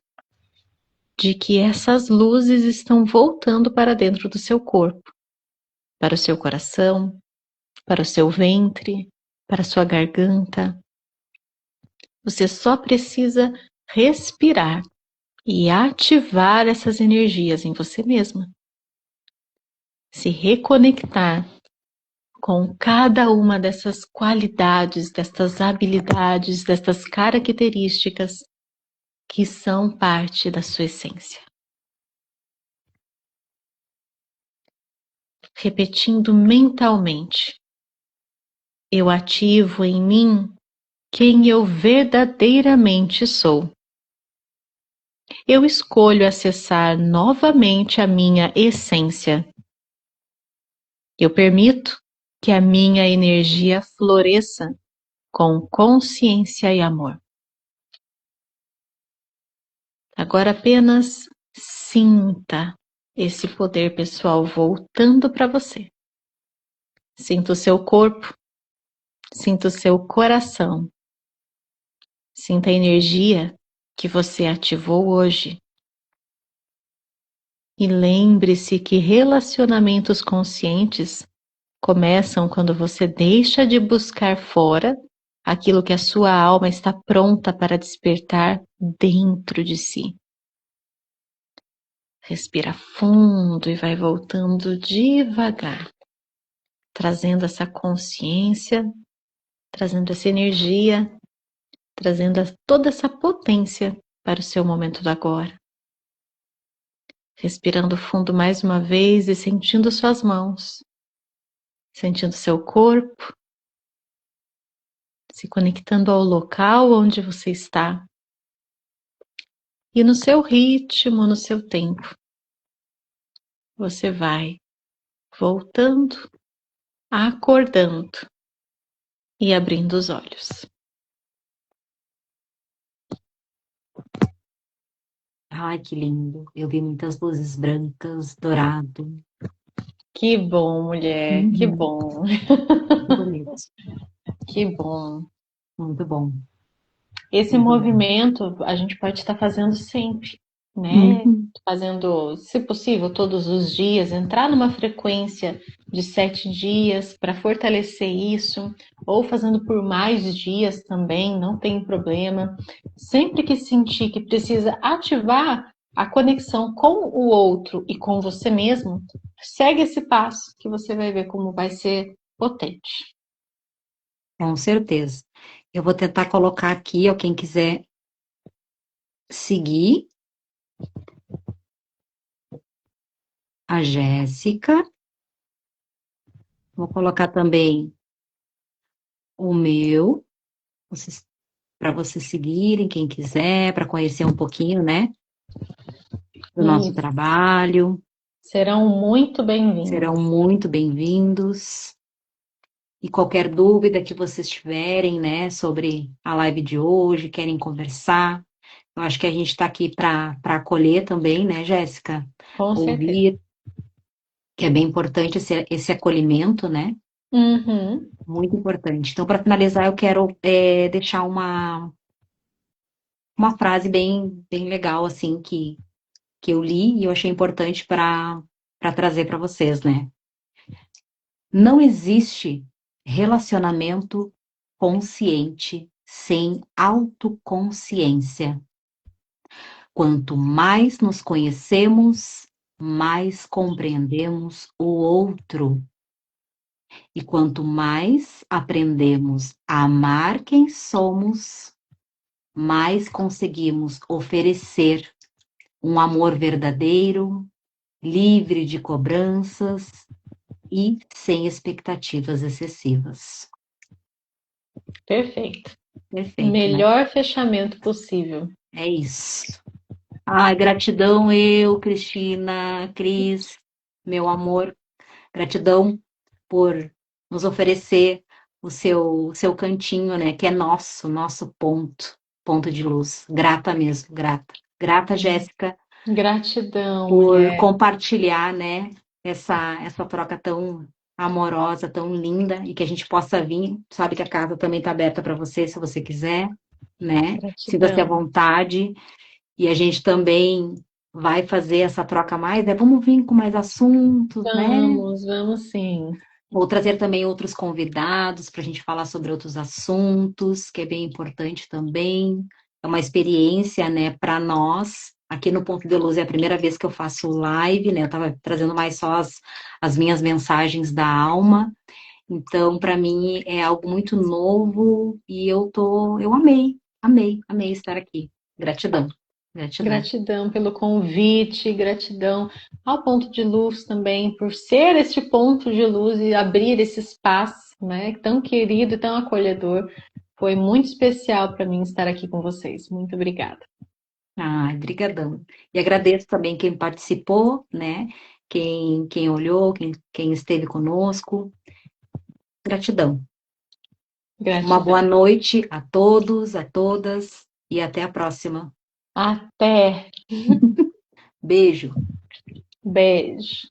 de que essas luzes estão voltando para dentro do seu corpo, para o seu coração, para o seu ventre, para a sua garganta. Você só precisa respirar e ativar essas energias em você mesma. Se reconectar com cada uma dessas qualidades, destas habilidades, destas características que são parte da sua essência. Repetindo mentalmente: eu ativo em mim quem eu verdadeiramente sou. Eu escolho acessar novamente a minha essência. Eu permito que a minha energia floresça com consciência e amor. Agora apenas sinta esse poder pessoal voltando para você. Sinta o seu corpo, sinta o seu coração, sinta a energia que você ativou hoje. E lembre-se que relacionamentos conscientes começam quando você deixa de buscar fora aquilo que a sua alma está pronta para despertar dentro de si. Respira fundo e vai voltando devagar, trazendo essa consciência, trazendo essa energia, trazendo toda essa potência para o seu momento do agora. Respirando fundo mais uma vez e sentindo suas mãos, sentindo seu corpo, se conectando ao local onde você está e no seu ritmo, no seu tempo. Você vai voltando, acordando e abrindo os olhos. Ai, que lindo. Eu vi muitas luzes brancas, dourado. Que bom, mulher, que bom. Muito bonito. Que bom. Muito bom. Esse Muito bom. movimento a gente pode estar fazendo sempre, né? Uhum. Fazendo, se possível, todos os dias, entrar numa frequência de 7 dias para fortalecer isso, ou fazendo por mais dias também, não tem problema. Sempre que sentir que precisa ativar a conexão com o outro e com você mesmo, segue esse passo que você vai ver como vai ser potente. Com certeza. Eu vou tentar colocar aqui, ó, quem quiser seguir, a Jéssica. Vou colocar também o meu, para vocês seguirem, quem quiser, para conhecer um pouquinho, né, do nosso E trabalho. serão muito Serão bem-vindos. muito bem-vindos. E qualquer dúvida que vocês tiverem, né, sobre a live de hoje, querem conversar, eu acho que a gente está aqui para acolher também, né, Jéssica? Com certeza. Ouvir, que é bem importante esse acolhimento, né? Uhum. Muito importante. Então, para finalizar, eu quero deixar uma frase bem legal, assim, que eu li e eu achei importante para trazer para vocês, né? Não existe relacionamento consciente sem autoconsciência. Quanto mais nos conhecemos, mais compreendemos o outro. E quanto mais aprendemos a amar quem somos, mais conseguimos oferecer um amor verdadeiro, livre de cobranças e sem expectativas excessivas. Perfeito. Perfeito, né? Melhor fechamento possível. É isso. Ai, gratidão Cristina, Cris, meu amor. Gratidão por nos oferecer o seu cantinho, né? Que é nosso ponto de luz. Grata mesmo, grata. Grata, Jéssica, Gratidão, por mulher. compartilhar, né? Essa troca tão amorosa, tão linda, e que a gente possa vir. Sabe que a casa também está aberta para você, se você quiser, né? Sinta-se à Gratidão. vontade. E a gente também vai fazer essa troca mais, né? Vamos vir com mais assuntos, né? Vamos sim. Vou trazer também outros convidados para a gente falar sobre outros assuntos, que é bem importante também. É uma experiência, né, para nós. Aqui no Ponto de Luz é a primeira vez que eu faço live, né? Eu estava trazendo mais só as minhas mensagens da alma. Então, para mim é algo muito novo e eu amei estar aqui. Gratidão, gratidão. Gratidão pelo convite, gratidão ao ponto de luz também, por ser este ponto de luz e abrir esse espaço, né? Tão querido e tão acolhedor. Foi muito especial para mim estar aqui com vocês. Muito obrigada. Ai, brigadão. E agradeço também quem participou, né? quem olhou, quem esteve conosco. Gratidão. Uma boa Gratidão. noite a todos, a todas e até a próxima. Até. Beijo. Beijo.